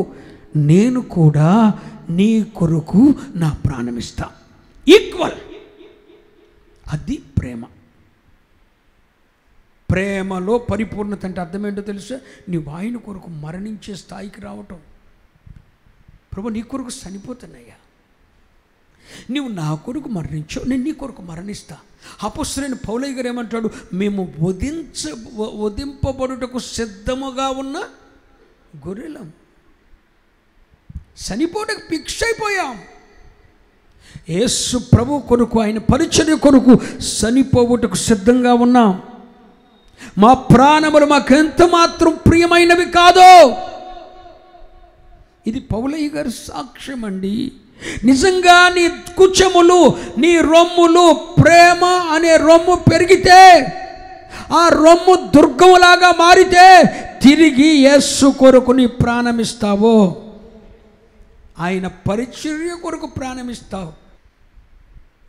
నేను కూడా నీ కొరకు నా ప్రాణమిస్తా. ఈక్వల్. అది ప్రేమ. ప్రేమలో పరిపూర్ణత అంటే అర్థమేంటో తెలుసా? నీవు ఆయన కొరకు మరణించే స్థాయికి రావటం. ప్రభు, నీ కొరకు చనిపోతున్నాయ్యా, నీవు నా కొరకు మరణించావు, నేను నీ కొరకు మరణిస్తా. అపొస్తలుడైన పౌలయ్య గారు ఏమంటాడు? మేము వధింపబడుటకు సిద్ధముగా ఉన్న గొర్రెలం, చనిపోవడానికి ఫిక్స్ అయిపోయాం. యేసు ప్రభు కొరకు, ఆయన పరిచర్య కొరకు చనిపోవుటకు సిద్ధంగా ఉన్నాం. మా ప్రాణములు మాకెంత మాత్రం ప్రియమైనవి కాదో. ఇది పౌలయ్య గారి సాక్ష్యం అండి. నిజంగా నీ కుచములు, నీ రొమ్ములు, ప్రేమ అనే రొమ్ము పెరిగితే, ఆ రొమ్ము దుర్గములాగా మారితే తిరిగి యేసు కొరకు నీ ప్రాణమిస్తావో, ఆయన పరిచర్య కొరకు ప్రాణమిస్తావు.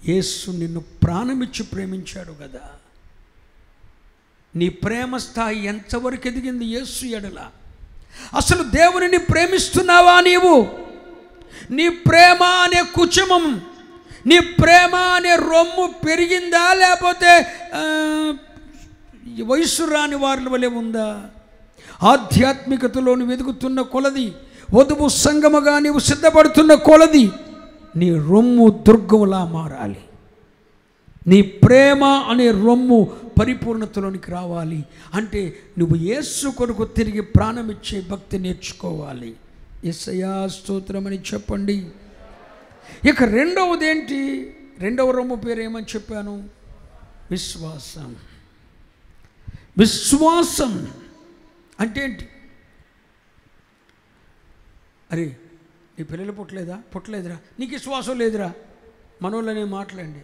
యేసు నిన్ను ప్రాణమిచ్చి ప్రేమించాడు కదా. నీ ప్రేమ స్థాయి ఎంతవరకు ఎదిగింది యేసు ఎడల? అసలు దేవునిని ప్రేమిస్తున్నావా నీవు? నీ ప్రేమ అనే కుచమం, నీ ప్రేమ అనే రొమ్ము పెరిగిందా, లేకపోతే వయసు రాని వారి వలె ఉందా? ఆధ్యాత్మికతలోని వెతుకుతున్న కొలది, వధువు సంగముగా నీవు సిద్ధపడుతున్న కొలది నీ రొమ్ము దుర్గములా మారాలి. నీ ప్రేమ అనే రొమ్ము పరిపూర్ణతలోనికి రావాలి అంటే నువ్వు యేసు కొరకు తిరిగి ప్రాణమిచ్చే భక్తి నేర్చుకోవాలి. యేసయ్యా స్తోత్రమని చెప్పండి. ఇక రెండవది ఏంటి? రెండవ రొమ్ము పేరు ఏమని చెప్పాను? విశ్వాసం. విశ్వాసం అంటే ఏంటి? అరే నీ పిల్లలు పుట్టలేదురా, నీకు విశ్వాసం లేదురా, మనోళ్ళనే మాట్లాడండి.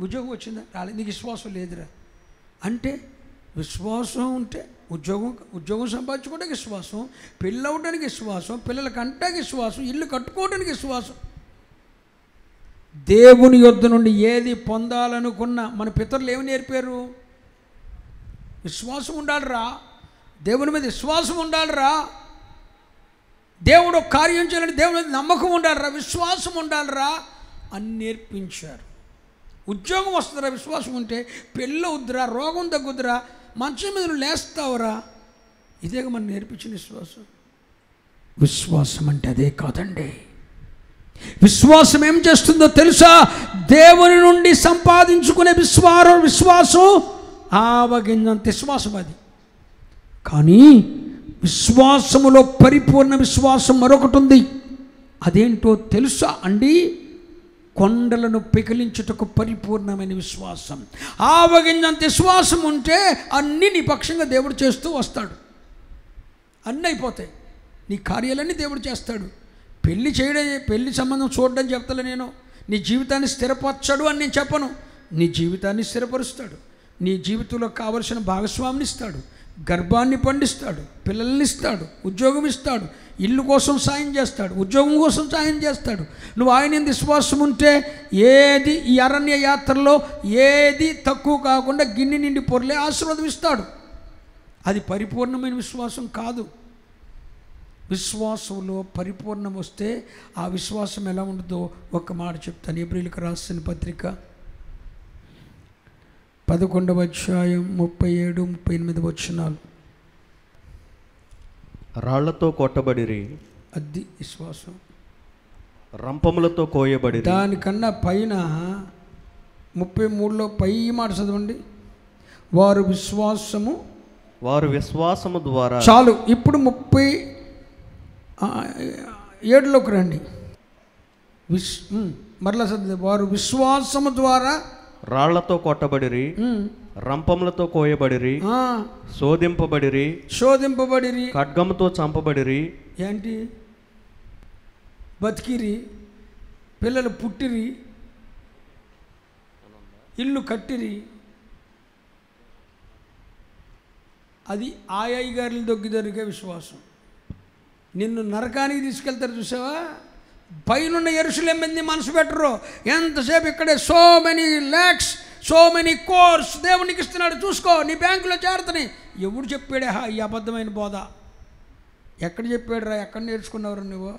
ఉద్యోగం వచ్చిందా? రాలేదు, నీకు విశ్వాసం లేదురా అంటే విశ్వాసం ఉంటే ఉద్యోగం సంపాదించుకోవడానికి విశ్వాసం, పెళ్ళి అవ్వడానికి విశ్వాసం, పిల్లలకి అంటానికి విశ్వాసం, ఇల్లు కట్టుకోవడానికి విశ్వాసం. దేవుని యొద్ద నుండి ఏది పొందాలనుకున్నా మన పితరులు ఏమి నేర్పారు? విశ్వాసం ఉండాలిరా, దేవుని మీద విశ్వాసం ఉండాలిరా, దేవుడు కార్యం చేయాలని దేవుని మీద నమ్మకం ఉండాలిరా, విశ్వాసం ఉండాలిరా అని నేర్పించారు. ఉద్యోగం వస్తుందిరా విశ్వాసం ఉంటే, పెళ్ళి అవుద్దురా, రోగం తగ్గుద్దురా, మంచం మీద లేస్తావురా, ఇదేగా మనం నేర్పించిన విశ్వాసం. విశ్వాసం అంటే అదే కాదండి. విశ్వాసం ఏం చేస్తుందో తెలుసా? దేవుని నుండి సంపాదించుకునే విశ్వాసం ఆవగింజంత విశ్వాసం అది. కానీ విశ్వాసములో పరిపూర్ణ విశ్వాసం మరొకటి ఉంది. అదేంటో తెలుసా అండి? కొండలను పెకిలించుటకు పరిపూర్ణమైన విశ్వాసం. ఆవగింజంత విశ్వాసం ఉంటే అన్నీ నీ పక్షంగా దేవుడు చేస్తూ వస్తాడు. అన్నీ అయిపోతాయి, నీ కార్యాలన్నీ దేవుడు చేస్తాడు. పెళ్లి సంబంధం చూడడం చెప్తాను నేను. నీ జీవితాన్ని స్థిరపరచడు అని నేను చెప్పను. నీ జీవితాన్ని స్థిరపరుస్తాడు, నీ జీవితంలో కావలసిన భాగస్వామిని ఇస్తాడు, గర్భాన్ని పండిస్తాడు, పిల్లల్ని ఇస్తాడు, ఉద్యోగం ఇస్తాడు, ఇల్లు కోసం సాయం చేస్తాడు, ఉద్యోగం కోసం సాయం చేస్తాడు. నువ్వు ఆయన విశ్వాసం ఉంటే ఏది ఈ అరణ్య యాత్రలో ఏది తక్కువ కాకుండా గిన్నె నిండి పొరలే ఆశీర్వాదం ఇస్తాడు. అది పరిపూర్ణమైన విశ్వాసం కాదు. విశ్వాసంలో పరిపూర్ణం వస్తే ఆ విశ్వాసం ఎలా ఉంటుందో ఒక మాట చెప్తాను. ఏప్రిల్కి రాసిన పత్రిక 11వ అధ్యాయం 37-38 వచనాలు. రాళ్లతో కొట్టబడిరి, అది విశ్వాసం. రంపములతో కోయబడి, దానికన్నా పైన 33లో పై మాట చదవండి. వారు విశ్వాసము ద్వారా. చాలు, ఇప్పుడు 37లోకి రండి. మరలా చదివి. వారు విశ్వాసము ద్వారా రాళ్లతో కొట్టబడిరి, రంపములతో కోయబడిరి, శోధింపబడిరి, ఖడ్గముతో చంపబడిరి. ఏంటి? బతికిరి, పిల్లలు పుట్టిరి, ఇల్లు కట్టిరి. అది ఆయయ్య గారిని దొరికే విశ్వాసం. నిన్ను నరకానికి తీసుకెళ్తారు చూసావా? పైనున్న యెరూషలేము మీద మనసు పెట్టరు. ఎంతసేపు ఇక్కడే so many lakhs, so many course దేవునికి ఇస్తున్నాడు, చూసుకో నీ బ్యాంకులో చేరుతాని. ఎవడు చెప్పాడా ఈ అబద్ధమైన బోధ? ఎక్కడ చెప్పాడురా? ఎక్కడ నేర్చుకున్నావురా నువ్వు?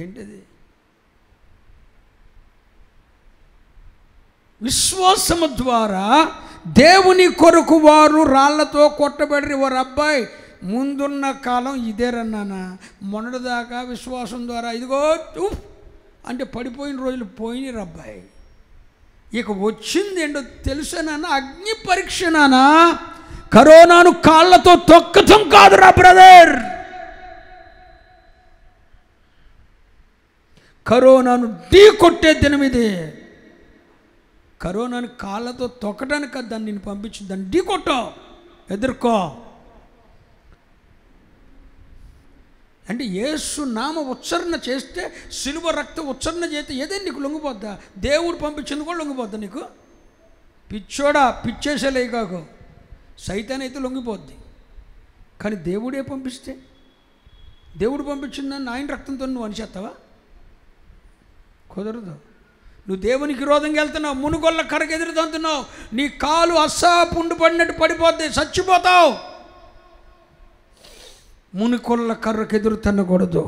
ఏంటిది? విశ్వాసము ద్వారా దేవుని కొరకు వారు రాళ్లతో కొట్టబడి. వారు అబ్బాయి ముందున్న కాలం ఇదేరన్నానా, మొన్నటిదాకా విశ్వాసం ద్వారా ఇదిగో అంటే పడిపోయిన రోజులు పోయినాయి అబ్బాయి. ఇక వచ్చింది ఏంటో తెలుసా నాన్న? అగ్ని పరీక్ష నాన్న. కరోనాను కాళ్ళతో తొక్కటం కాదురా బ్రదర్, కరోనాను ఢీ కొట్టే దినం ఇది. కరోనాను కాళ్ళతో తొక్కడానికి కాదు దాన్ని నేను పంపించింది, దాన్ని ఢీ కొట్టో, ఎదుర్కో. అంటే యేసు నామ ఉచ్చరణ చేస్తే, సిలువ రక్త ఉచ్చరణ చేస్తే ఏదైనా నీకు లొంగిపోద్దా? దేవుడు పంపించింది కూడా లొంగిపోద్దా నీకు? పిచ్చోడా, పిచ్చేసేలే కాకు. సైతాన్ అయితే లొంగిపోద్ది, కానీ దేవుడే పంపిస్తే, దేవుడు పంపించిందని ఆయన రక్తంతో నువ్వు అనిచేస్తావా? కుదరదు. నువ్వు దేవునికి విరోధంగా వెళ్తున్నావు, మునుగొల్ల కర్రకు ఎదురుతున్నావు, నీ కాలు అస్సాపుండు పడినట్టు పడిపోద్ది, చచ్చిపోతావు. మునుకొల్ల కర్రకు ఎదురు తినకూడదు.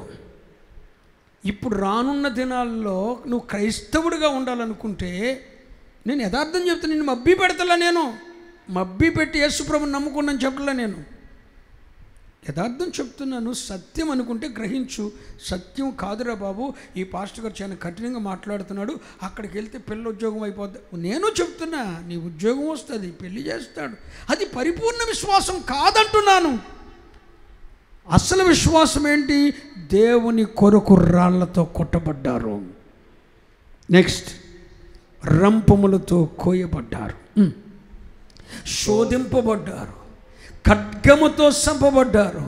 ఇప్పుడు రానున్న దినాల్లో నువ్వు క్రైస్తవుడిగా ఉండాలనుకుంటే, నేను యథార్థం చెప్తాను, నేను మబ్బి పెడతలా, నేను మబ్బి పెట్టి యేసుప్రభుని నమ్ముకున్నాను చెప్పలే, నేను యథార్థం చెప్తున్నాను. సత్యం అనుకుంటే గ్రహించు. సత్యం కాదురా బాబు, ఈ పాస్టర్ గారు చాలా కఠినంగా మాట్లాడుతున్నాడు, అక్కడికి వెళ్తే పెళ్ళి ఉద్యోగం అయిపోద్ది. నేను చెప్తున్నా, నీ ఉద్యోగం వస్తుంది, పెళ్లి చేస్తాడు. అది పరిపూర్ణ విశ్వాసం కాదంటున్నాను. అసలు విశ్వాసం ఏంటి? దేవుని కొరకు రాళ్లతో కొట్టబడ్డారు. నెక్స్ట్, రంపములతో కోయబడ్డారు, శోధింపబడ్డారు, ఖడ్గముతో చంపబడ్డారు.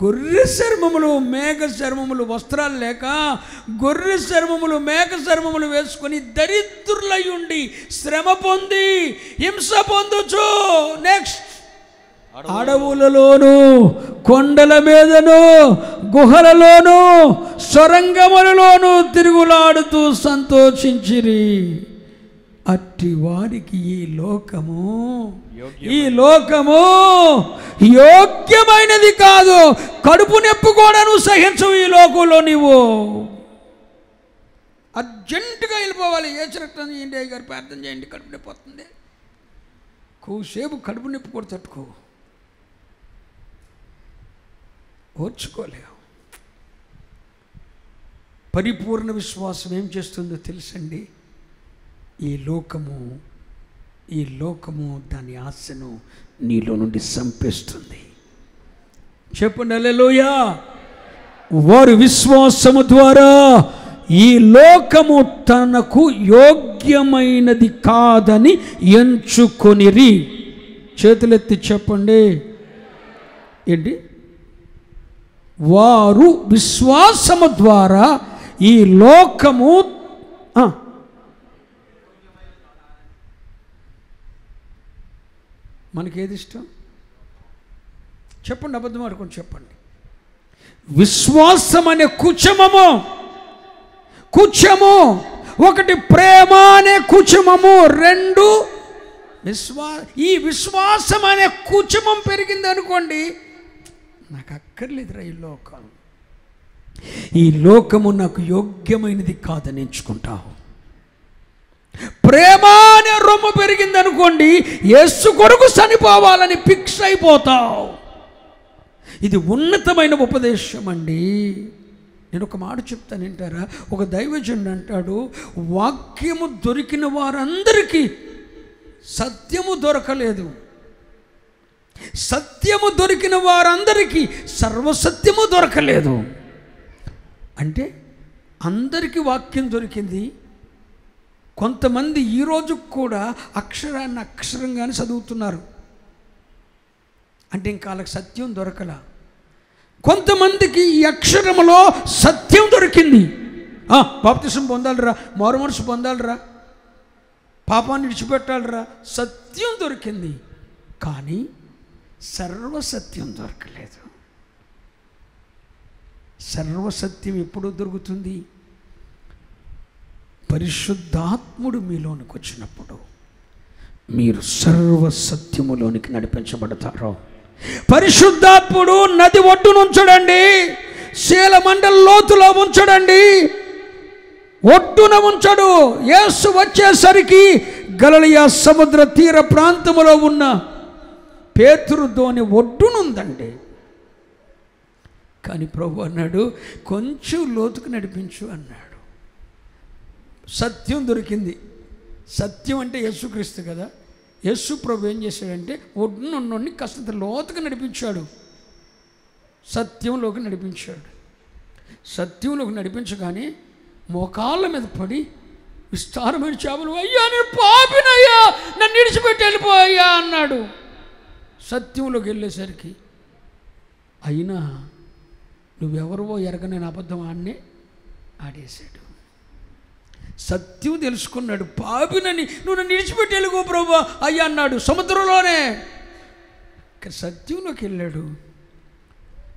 గొర్రె చర్మములు, మేఘ చర్మములు, వస్త్రాలు లేక గొర్రె చర్మములు, మేఘ చర్మములు వేసుకొని దరిద్రులయుండి శ్రమ పొంది హింస పొందుచు. నెక్స్ట్, అడవులలోను, కొండల మీదను, గుహలలోను, సొరంగములలోను తిరుగులాడుతూ సంతోషించిరి. అట్టి వారికి ఈ లోకము యోగ్యమైనది కాదు. కడుపు నొప్పి కూడా నువ్వు సహించవు ఈ లోకంలో. నీవు అర్జెంటుగా వెళ్ళిపోవాలి. ఏ రక్తం చేయండి, అయ్య గారు ప్రార్థన చేయండి, కడుపు నొప్పి వస్తుంది. కూసేపు కడుపు నొప్పి కూడా తట్టుకో, ఓర్చుకోలేవు. పరిపూర్ణ విశ్వాసం ఏం చేస్తుందో తెలుసండి? ఈ లోకము దాని ఆశను నీలో నుండి చంపేస్తుంది. చెప్పండి హల్లెలూయా. వారు విశ్వాసము ద్వారా ఈ లోకము తనకు యోగ్యమైనది కాదని ఎంచుకొనిరి. చేతులెత్తి చెప్పండి. ఏంటి? వారు విశ్వాసము ద్వారా ఈ లోకము మనకేది ఇష్టం చెప్పండి, అబద్ధం ఆడుకొని చెప్పండి. విశ్వాసం అనే కుచము, ఒకటి ప్రేమ అనే కుచమము, రెండు ఈ విశ్వాసం అనే కుచమం పెరిగింది అనుకోండి, నాకు అక్కర్లేదురా ఈ లోకము నాకు యోగ్యమైనది కాదని ఎంచుకుంటావు. ప్రేమ అనే రొమ్ము పెరిగింది అనుకోండి, యేసు కొరకు చనిపోవాలని ఫిక్స్ అయిపోతావు. ఇది ఉన్నతమైన ఉపదేశం అండి. నేను ఒక మాట చెప్తాను, వింటారా? ఒక దైవజనుడు అంటాడు, వాక్యము దొరికిన వారందరికీ సత్యము దొరకలేదు. సత్యము దొరికిన వారందరికీ సర్వసత్యము దొరకలేదు. అంటే అందరికీ వాక్యం దొరికింది. కొంతమంది ఈరోజు కూడా అక్షరాన్ని అక్షరంగానే చదువుతున్నారు, అంటే ఇంకా వాళ్ళకి సత్యం దొరకల. కొంతమందికి ఈ అక్షరములో సత్యం దొరికింది. బాప్తిసం పొందాలిరా, మారు మనసు పొందాలిరా, పాపాన్ని విడిచిపెట్టాలిరా, సత్యం దొరికింది. కానీ సర్వసత్యం దొరకలేదు. సర్వసత్యం ఎప్పుడు దొరుకుతుంది? పరిశుద్ధాత్ముడు మీలోనికి వచ్చినప్పుడు మీరు సర్వసత్యములోనికి నడిపించబడతారు. పరిశుద్ధాత్ముడు నది ఒడ్డున ఉంచడండి, శీలమండల లోతులో ఉంచడండి, ఒడ్డున ఉంచడు. యేసు వచ్చేసరికి గలిలయ సముద్ర తీర ప్రాంతములో ఉన్న పేతురు దోణి ఒడ్డునుందండి. కానీ ప్రభు అన్నాడు, కొంచెం లోతుకు నడిపించు అన్నాడు. సత్యం దొరికింది. సత్యం అంటే యేసుక్రీస్తు కదా. యేసు ప్రభు ఏం చేశాడంటే ఒడ్డునున్నోడిని కాస్త లోతుగా నడిపించాడు, సత్యంలోకి నడిపించాడు. సత్యంలోకి నడిపించగానే మోకాళ్ళ మీద పడి విస్తారమైన చేపలు, అయ్యా నేను పాపినయ్యా, నన్ను విడిచిపెట్టి వెళ్ళిపోయా అన్నాడు. సత్యంలోకి వెళ్ళేసరికి అయినా నువ్వెవరివో ఎరగనని అబద్ధం ఆడనే ఆడేశాడు. సత్యం తెలుసుకున్నాడు. పాపినని, నువ్వు నన్ను విడిచిపెట్టి వెళ్ళిపో ప్రభు అయ్యా అన్నాడు సముద్రంలోనే. సత్యంలోకి వెళ్ళాడు,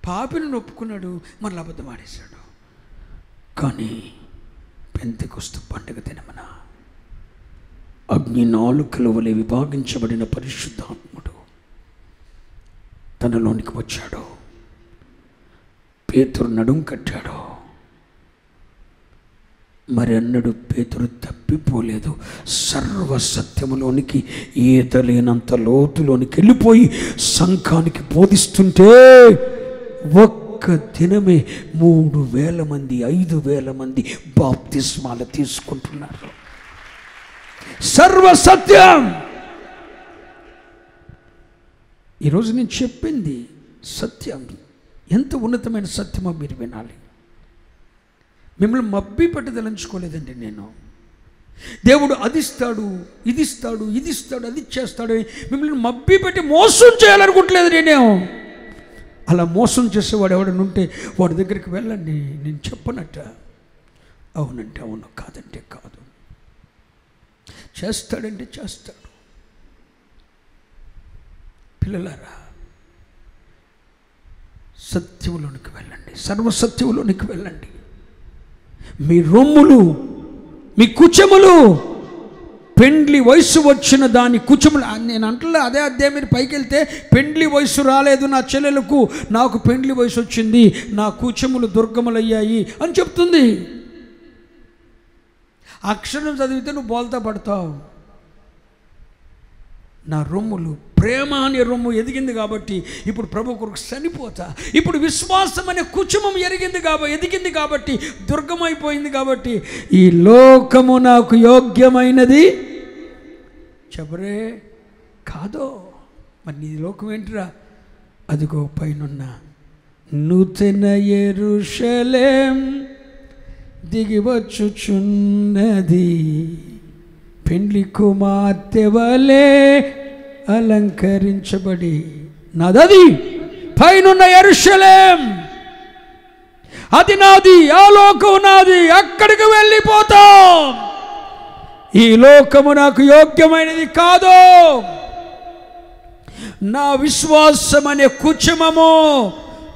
పాపిని ఒప్పుకున్నాడు, మళ్ళీ అబద్ధం ఆడేశాడు. కానీ పెంతెకొస్తు పండుగ దినమున అగ్ని నాలుకల వలె విభాగించబడిన పరిశుద్ధాత్ముడు తనలోనికి వచ్చాడు. పేతురు నడుం కట్టాడు. మరి అన్నడు పేతురు తప్పిపోలేదు. సర్వసత్యములోనికి ఈతలేనంత లోతులోనికి వెళ్ళిపోయి సంఘానికి బోధిస్తుంటే ఒక్క దినమే 3,000 మంది 5,000 మంది బాప్తిస్మాలు తీసుకుంటున్నారు. సర్వసత్యం. ఈరోజు నేను చెప్పింది సత్యం. ఎంత ఉన్నతమైన సత్యమో మీరు వినాలి. మిమ్మల్ని మబ్బి పట్టుదలంచుకోలేదండి నేను. దేవుడు అది ఇస్తాడు, ఇది ఇస్తాడు, ఇది ఇస్తాడు, అది చేస్తాడు, మిమ్మల్ని మబ్బి పెట్టి మోసం చేయాలనుకుంటలేదు నేనేమో. అలా మోసం చేసేవాడు ఎవడని ఉంటే వాడి దగ్గరికి వెళ్ళండి, నేను చెప్పనట్ట. అవునంటే అవును, కాదంటే కాదు. చేస్తాడంటే చేస్తాడు. పిల్లలారా, సత్యములోనికి వెళ్ళండి, సర్వసత్యములోనికి వెళ్ళండి. మీ రొమ్ములు, మీ కుచములు, పెండ్లి వయసు వచ్చిన దాని కుచములు. నేను అంటలే అదే అధ్యాయం మీరు పైకి వెళ్తే, పెండ్లి వయసు రాలేదు నా చెల్లెలకు, నాకు పెండ్లి వయసు వచ్చింది, నా కుచములు దుర్గములయ్యాయి అని చెప్తుంది. అక్షరం చదివితే నువ్వు బోల్తా పడతావు. నా రొమ్ములు, ప్రేమ అనే రొమ్ము ఎదిగింది కాబట్టి ఇప్పుడు ప్రభు కొరకు చనిపోతా. ఇప్పుడు విశ్వాసం అనే కుచుమం ఎదిగింది కాబట్టి, దుర్గమైపోయింది కాబట్టి, ఈ లోకము నాకు యోగ్యమైనది చెప్పరే కాదో. మరి నీ లోకం ఏంటిరా? అదిగో పైనున్న నూతన యెరూషలేం దిగివచ్చుచున్నది, పెండ్లి కుమార్తె వలె అలంకరించబడి. నాదది పైనున్న యెరూషలేం, అది నాది, ఆ లోకం నాది, అక్కడికి వెళ్ళిపోతాం. ఈ లోకము నాకు యోగ్యమైనది కాదు. నా విశ్వాసం అనే కుచమము,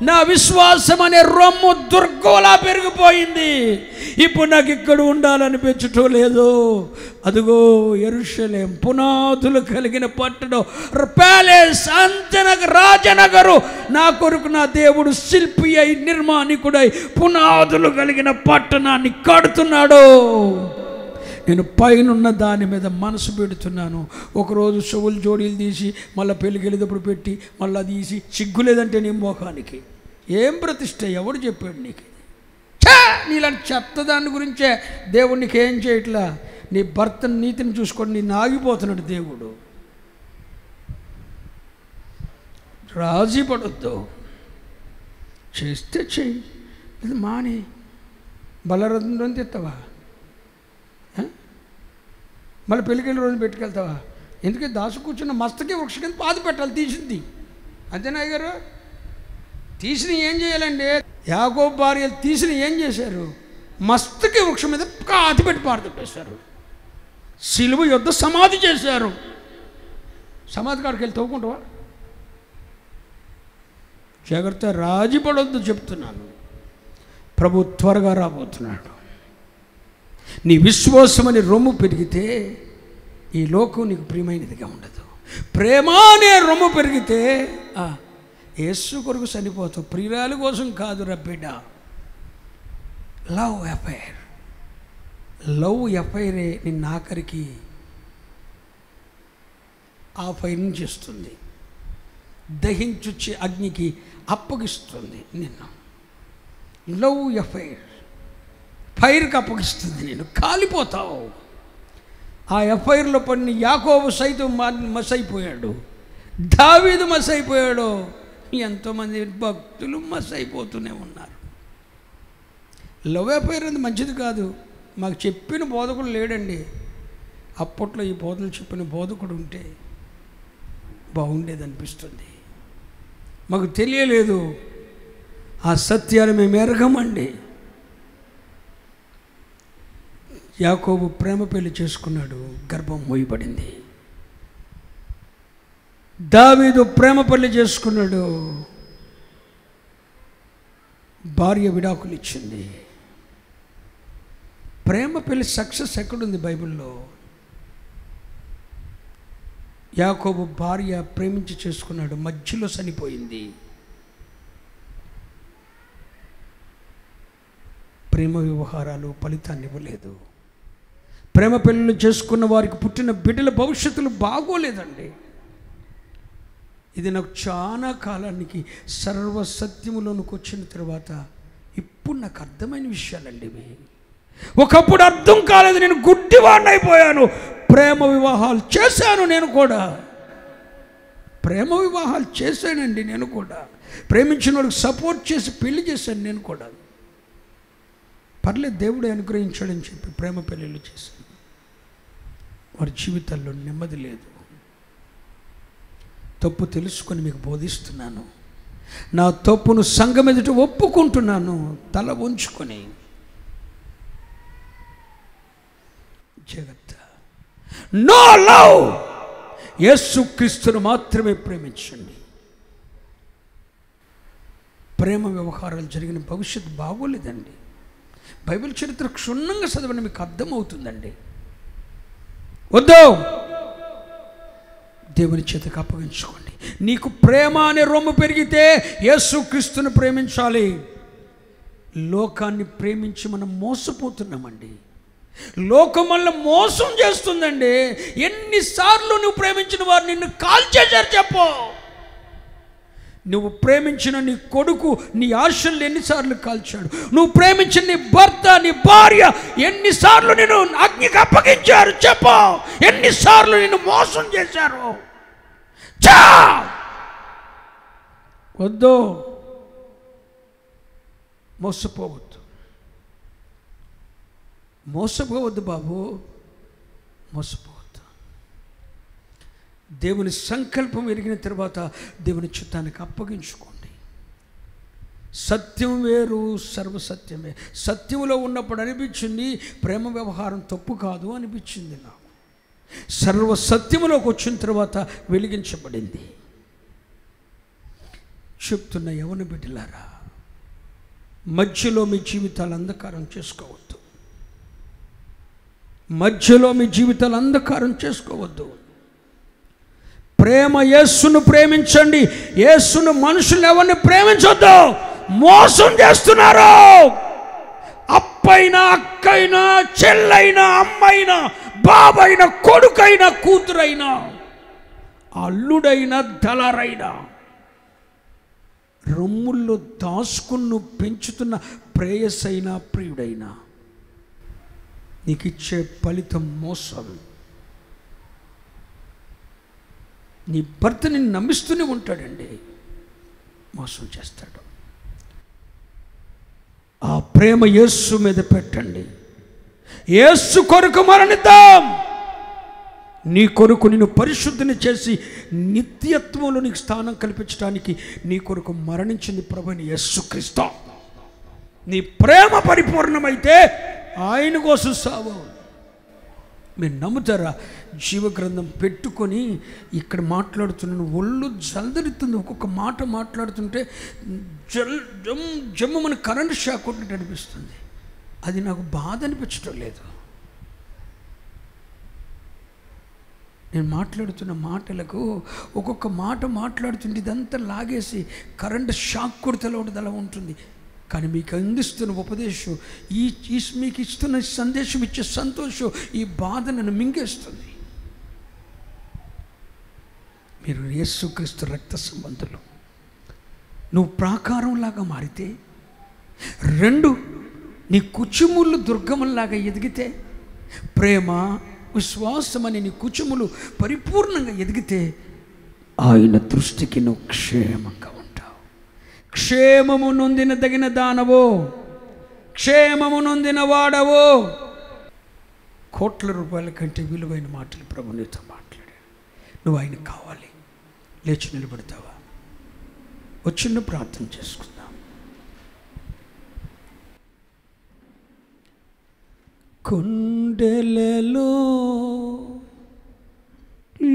నా విశ్వాసం అనే రొమ్ము దుర్గంలా పెరిగిపోయింది. ఇప్పుడు నాకు ఇక్కడ ఉండాలనిపించటం లేదు. అదిగో యెరూషలేం, పునాదులు కలిగిన పట్టణం, ప్యాలెస్, రాజనగరు, నా కొరకు నా దేవుడు శిల్పి అయి నిర్మాణికుడై పునాదులు కలిగిన పట్టణాన్ని కడుతున్నాడు. నేను పైనున్న దాని మీద మనసు పెడుతున్నాను. ఒకరోజు చెవులు జోడీలు తీసి మళ్ళీ పెళ్ళికి వెళ్ళేటప్పుడు పెట్టి మళ్ళీ తీసి, సిగ్గు లేదంటే నీ మోకానికి ఏం ప్రతిష్ట? ఎవడు చెప్పాడు నీకు? నీలాంటి చెత్త దాని గురించే దేవుడు నీకేం చేయట్లా. నీ భర్త నీతిని చూసుకొని నేను ఆగిపోతున్నాడు దేవుడు. రాజీ పడొద్దు. చేస్తే చెయ్యి, ఇది మాని బలరథం తెస్తావా? మళ్ళీ పెళ్ళికెళ్ళి రోజు పెట్టుకెళ్తావా? ఎందుకంటే దాసు కూర్చున్న మస్తకి వృక్ష కింద పాతి పెట్టాలి, తీసింది. అంతేనా గారు? తీసిన ఏం చేయాలండి? యాకోబు భార్యలు తీసిన ఏం చేశారు? మస్తకి వృక్షం మీద పాతి పెట్టి పారదొప్పేశారు. సిలువ యొద్ద సమాధి చేశారు. సమాధి కాడికి వెళ్ళి తవ్వుకుంటావా? జాగ్రత్త, రాజీ పడొద్దు చెప్తున్నాను. ప్రభు త్వరగా రాబోతున్నాడు. నీ విశ్వాసం అనే రొమ్ము పెరిగితే ఈ లోకం నీకు ప్రియమైనదిగా ఉండదు. ప్రేమ అనే రొమ్ము పెరిగితే యేసు కొరకు చనిపోతావు. ప్రియురాలు కోసం కాదు బిడ్డ. లవ్ ఎఫైరే నిన్న ఆఖరికి ఆ ఫైర్ని చేస్తుంది, దహించుచ్చే అగ్నికి అప్పగిస్తుంది నిన్ను. లవ్ ఎఫైర్ ఫైర్కి అప్పగిస్తుంది, నేను కాలిపోతావు. ఆ ఎఫ్ఐఆర్లో పడిన యాకోబు సైతం మసైపోయాడు, దావీదు మసైపోయాడు, ఎంతోమంది భక్తులు మసైపోతూనే ఉన్నారు. లవ్ ఎఫ్ఐఆర్ అనేది మంచిది కాదు. మాకు చెప్పిన బోధకుడు లేడండి. అప్పట్లో ఈ బోధలు చెప్పిన బోధకుడు ఉంటే బాగుండేది అనిపిస్తుంది. మాకు తెలియలేదు, ఆ సత్యాన్ని మేము ఎరగమండి. యాకోబు ప్రేమ పెళ్లి చేసుకున్నాడు, గర్భం మోయబడింది. దావీదు ప్రేమ పెళ్లి చేసుకున్నాడు, భార్య విడాకులు ఇచ్చింది. ప్రేమ పెళ్లి సక్సెస్ ఎక్కడుంది బైబిల్లో? యాకోబు భార్య ప్రేమించి చేసుకున్నాడు, మధ్యలో చనిపోయింది. ప్రేమ వ్యవహారాలు ఫలితాన్ని ఇవ్వలేదు. ప్రేమ పెళ్ళిళ్ళు చేసుకున్న వారికి పుట్టిన బిడ్డల భవిష్యత్తులు బాగోలేదండి. ఇది నాకు చాలా కాలానికి సర్వసత్యములోనికి వచ్చిన తర్వాత ఇప్పుడు నాకు అర్థమైన విషయాలండి ఇవి. ఒకప్పుడు అర్థం కాలేదు, నేను గుడ్డివాడిని అయిపోయాను. ప్రేమ వివాహాలు చేశాను, నేను కూడా ప్రేమ వివాహాలు చేశానండి. నేను కూడా ప్రేమించిన వాడికి సపోర్ట్ చేసి పెళ్లి చేశాను నేను కూడా. పర్లేదు, దేవుడే అనుగ్రహించాడని చెప్పి ప్రేమ పెళ్ళిళ్ళు చేశాను. వారి జీవితాల్లో నెమ్మది లేదు. తప్పు తెలుసుకొని మీకు బోధిస్తున్నాను. నా తప్పును సంఘం ఎదుట ఒప్పుకుంటున్నాను, తల ఉంచుకొని. జగత్ నో లవ్, యేసుక్రీస్తును మాత్రమే ప్రేమించండి. ప్రేమ వ్యవహారాలు జరిగిన భవిష్యత్తు బాగోలేదండి. బైబిల్ చరిత్ర క్షుణ్ణంగా చదవని మీకు అర్థమవుతుందండి. వద్దు, దేవుని చేతికి అప్పగించుకోండి. నీకు ప్రేమ అనే రొమ్ము పెరిగితే యేసుక్రీస్తును ప్రేమించాలి. లోకాన్ని ప్రేమించి మనం మోసపోతున్నామండి. లోకం వల్ల మోసం చేస్తుందండి. ఎన్నిసార్లు నువ్వు ప్రేమించిన వారు నిన్ను కాల్చేశారు చెప్పు. నువ్వు ప్రేమించిన నీ కొడుకు నీ ఆశలు ఎన్నిసార్లు కాల్చాడు. నువ్వు ప్రేమించిన నీ భర్త, నీ భార్య ఎన్నిసార్లు నిన్ను అగ్నికి అప్పగించారు చెప్పు. ఎన్నిసార్లు నిన్ను మోసం చేశారు. వద్దు, మోసపోవద్దు. మోసపోవద్దు బాబు, మోసపోవద్దు. దేవుని సంకల్పం ఎరిగిన తర్వాత దేవుని చిత్తానికి అప్పగించుకోండి. సత్యం వేరు, సర్వసత్యమే. సత్యంలో ఉన్నప్పుడు అనిపించింది ప్రేమ వ్యవహారం తప్పు కాదు అనిపించింది నాకు. సర్వసత్యములోకి వచ్చిన తర్వాత వెలిగించబడింది. చెప్తున్న యవన బిడ్డలారా, మధ్యలో మీ జీవితాలు అంధకారం చేసుకోవద్దు. మధ్యలో మీ జీవితాలు అంధకారం చేసుకోవద్దు. ప్రేమ, యేసును ప్రేమించండి. యేసును మనుషులు ఎవరిని ప్రేమించొద్దు. మోసం చేస్తున్నారు. అప్పైనా, అక్కైనా, చెల్లైనా, అమ్మైనా, బాబైనా, కొడుకైనా, కూతురైనా, అల్లుడైనా, దళారైనా, రొమ్ముల్లో దాచుకున్ను పెంచుతున్న ప్రేయసైనా, ప్రియుడైనా, నీకు ఇచ్చే ఫలితం మోసం. నీ భర్త నిన్ను నమ్మిస్తూనే ఉంటాడండి, మోసం చేస్తాడు. ఆ ప్రేమ యేసు మీద పెట్టండి. యేసు కొరకు మరణిద్దాం. నీ కొరకు నిన్ను పరిశుద్ధిని చేసి నిత్యత్వంలో నీకు స్థానం కల్పించడానికి నీ కొరకు మరణించింది ప్రభువైన యేసుక్రీస్తు. నీ ప్రేమ పరిపూర్ణమైతే ఆయన కోసం సావు. మీరు నమ్ముతారా? జీవగ్రంథం పెట్టుకొని ఇక్కడ మాట్లాడుతున్నాను, ఒళ్ళు జల్దరిస్తుంది. ఒక్కొక్క మాట మాట్లాడుతుంటే జమ్ము మన కరెంట్ షాక్ కొట్టినట్టు అనిపిస్తుంది. అది నాకు బాధ అనిపించడం లేదు. నేను మాట్లాడుతున్న మాటలకు ఒక్కొక్క మాట మాట్లాడుతుంటే ఇదంతా లాగేసి కరెంట్ షాక్ కొడితే అలా ఉంటుంది. కానీ మీకు అందిస్తున్న ఉపదేశం, మీకు ఇస్తున్న సందేశం ఇచ్చే సంతోషం ఈ బాధ నన్ను మింగేస్తుంది. మీరు యేసుక్రీస్తు రక్త సంబంధులు. నువ్వు ప్రాకారంలాగా మారితే, 2 నీ కుచుములు దుర్గముల్లాగా ఎదిగితే, ప్రేమ, విశ్వాసం అనే నీ కుచుములు పరిపూర్ణంగా ఎదిగితే ఆయన దృష్టికి నువ్వు క్షేమంగా ఉంటావు. క్షేమము నొందిన దగిన దానవో, క్షేమము నొందిన వాడవో. కోట్ల రూపాయల కంటే విలువైన మాటలు ప్రభు నీతో మాట్లాడాడు. నువ్వు ఆయన కావాలి. లేచి నిలబడతావా? వచ్చిన ప్రార్థన చేసుకుందాం. కొండలలో,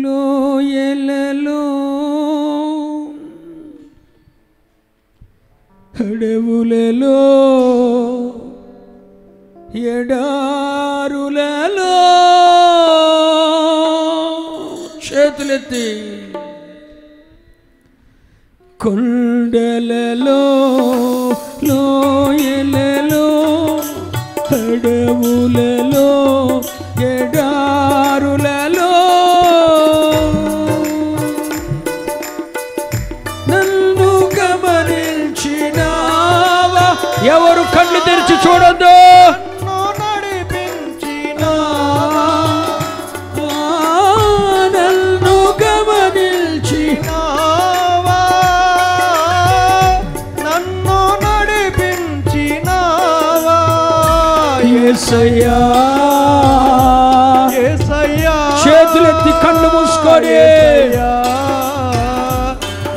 లోయలలో, అడవులలో, ఎడారులలో, చేతులెత్తి, కొండలలో, లోయలలో, అడవులలో, ఎడారులలో నన్ను గమనించినావా. ఎవరు కళ్ళు తెరిచి చూడొద్దు. నన్ను గమనించినావా,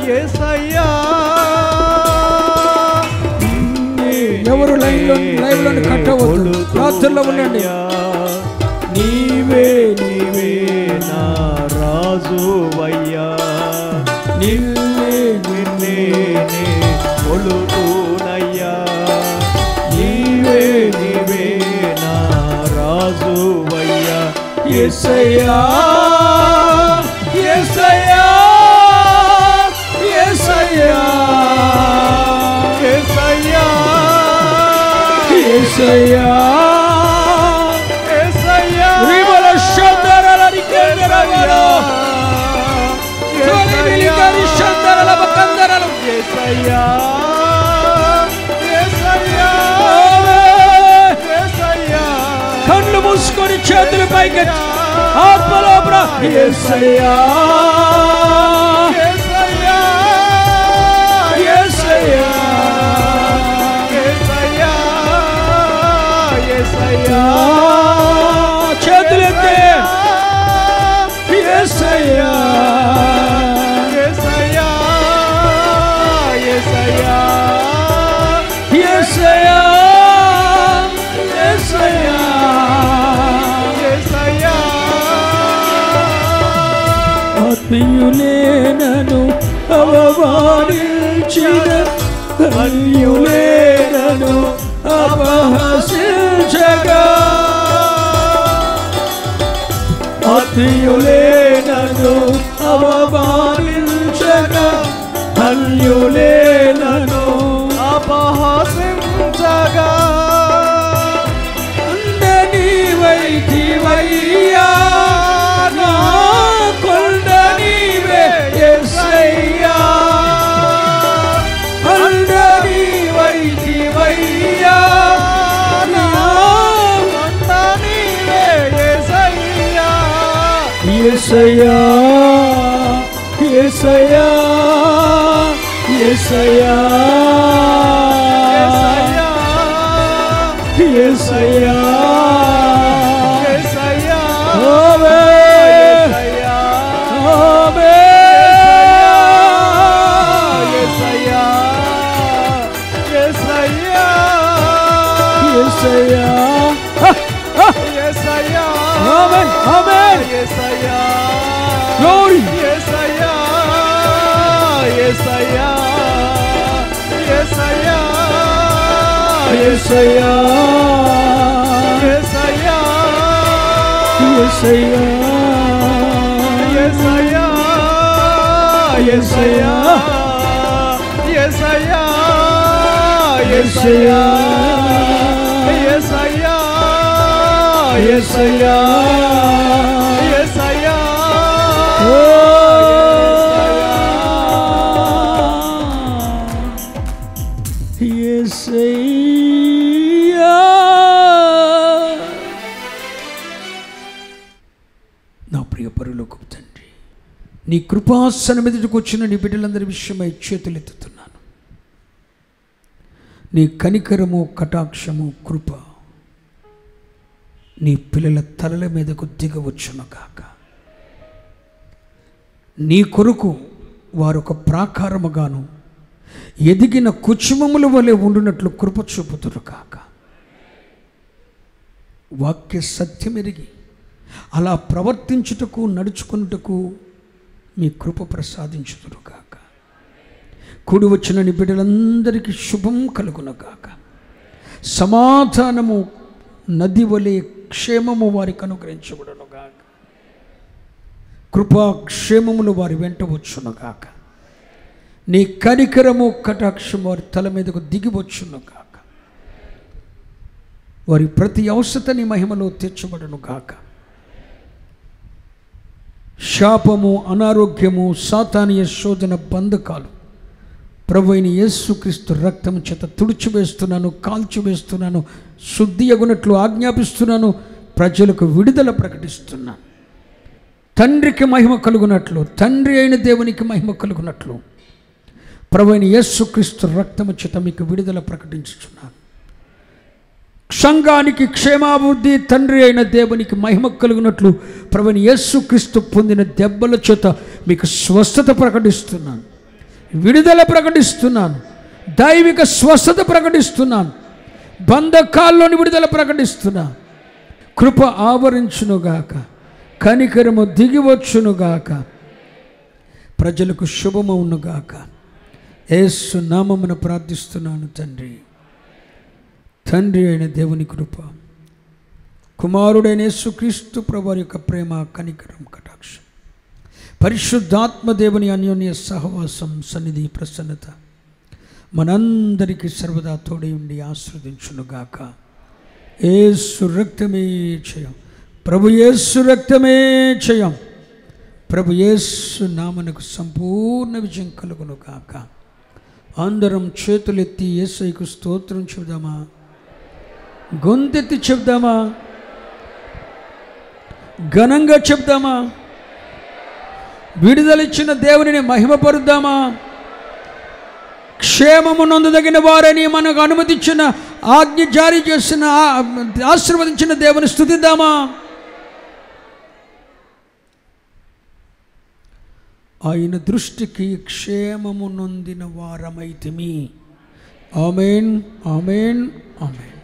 యేసయ్యా ఎవరు లైవ్లో కట్ అవ్వద్దు, ప్రార్థనలో ఉండండి. నీవే నీవే నా రాజువయ్యా, నిన్నే నిన్నే కొలుతునయ్యా, నీవే నీవే నా రాజువయ్యా. యేసయ్యా యేసయ్యా యేసయ్యా యేసయ్యా యేసయ్యా యేసయ్యా రివల షందరల నికందరల తొలివిలికరి షందరల బకందరల యేసయ్యా యేసయ్యా యేసయ్యా. కళ్ళు మూసుకొని చేతులు పైకెత్తి ఆత్మలో యేసయ్యా యేసయ్యా యేసయ్యా యేసయ్యా యేసయ్యా. చేతులెత్తి యేసయ్యా యేసయ్యా యేసయ్యా యేసయ్యా యేసయ్యా యేసయ్యా. ఆత్మీయులేనను అవమానించిన అన్యులేనను అపహసించగా, ఆత్మీయులేనను అవమానించగా, అన్యులేనను అపహసించగా, నీవైతివయ్యా నా కొండ నీవే యేసయ్యా, కొండ నీవైతివయ్యా నా కొండ నీవే యేసయ్యా. యేసయ్యా యేసయ్యా యేసయ్యా యేసయ్యా యేసయ్యా యేసయ్యా. ఆమేన్ ఆమేన్ యేసయ్యా యేసయ్యా యేసయ్యా యేసయ్యా. ఆమేన్ ఆమేన్ యేసయ్యా. గ్లోరీ యేసయ్యా యేసయ్యా యేసయ్యా యేసయ్యా యేసయ్యా యేసయ్యా యేసయ్యా యేసయ్యా యేసయ్యా యేసయ్యా యేసయ్యా యేసయ్యా యేసయ్యా. నా ప్రియ పరలోకపు తండ్రి, నీ కృపాసనం మీదకి వచ్చిన నీ బిడ్డలందరి విషయమై చేతులెత్తుతున్నాను. నీ కనికరము కటాక్షము కృప నీ పిల్లల తలల మీదకు దిగవచ్చును కాక. నీ కొరకు వారొక ప్రాకారముగాను ఎదిగిన కుచుమముల వలె ఉండునట్లు కృప చూపుతురు కాక. వాక్య సత్యమెరిగి అలా ప్రవర్తించుటకు నడుచుకున్నటకు మీ కృప ప్రసాదించుదురు కాక. కూడి వచ్చిన నీ బిడ్డలందరికీ శుభం కలుగును కాక. సమాధానము నది వలె క్షేమము వారికి అనుగ్రహించబడును గాక. కృపాక్షేమములు వారి వెంట వచ్చును గాక. నీ కనికరము కటాక్షము వారి తల మీదకు దిగివచ్చును గాక. వారి ప్రతి అవసరత నీ మహిమలో తెచ్చబడును గాక. శాపము, అనారోగ్యము, సాతానీయ శోధన బంధకాలు ప్రభువైన యేసుక్రీస్తు రక్తము చేత తుడిచివేస్తున్నాను, కాల్చివేస్తున్నాను, శుద్ధి అగునట్లు ఆజ్ఞాపిస్తున్నాను. ప్రజలకు విడుదల ప్రకటిస్తున్నాను. తండ్రికి మహిమ కలుగునట్లు, తండ్రి అయిన దేవునికి మహిమ కలుగునట్లు ప్రభువైన యేసుక్రీస్తు రక్తము చేత మీకు విడుదల ప్రకటించుచున్నాను. సంఘానికి క్షేమాభివృద్ధి, తండ్రి అయిన దేవునికి మహిమ కలుగునట్లు ప్రభువైన యేసుక్రీస్తు పొందిన దెబ్బల చేత మీకు స్వస్థత ప్రకటిస్తున్నాను, విడుదల ప్రకటిస్తున్నాను, దైవిక స్వస్థత ప్రకటిస్తున్నాను, బంధకాల్లోని విడుదల ప్రకటిస్తున్నాను. కృప ఆవరించునుగాక, కనికరము దిగివచ్చునుగాక, ప్రజలకు శుభమవునుగాక. యేసు నామమున ప్రార్థిస్తున్నాను తండ్రి. తండ్రి అయిన దేవుని కృప, కుమారుడైన యేసుక్రీస్తు ప్రభువారి యొక్క ప్రేమ, కనికరం, కటాక్షం, పరిశుద్ధాత్మ దేవుని అన్యోన్య సహవాసం, సన్నిధి, ప్రసన్నత మనందరికీ సర్వదా తోడై ఉండి ఆశీర్వదించునుగాక. యేసు రక్తమే జయం, ప్రభు యేసు రక్తమే జయం, ప్రభు యేసు నామమునకు సంపూర్ణ విజయం కలుగునుగాక. అందరం చేతులెత్తి యేసయ్యకు స్తోత్రం చెబుదామా? గొంతెత్తి చెప్దామా? ఘనంగా చెప్దామా? విడుదలిచ్చిన దేవునిని మహిమపరుద్దామా? క్షేమము నొందదగిన వారని మనకు అనుమతించిన, ఆజ్ఞ జారీ చేసిన, ఆశీర్వదించిన దేవుని స్తుతిద్దామా? ఆయన దృష్టికి క్షేమము నొందిన వారమైతిమి. ఆమేన్, ఆమేన్, ఆమేన్.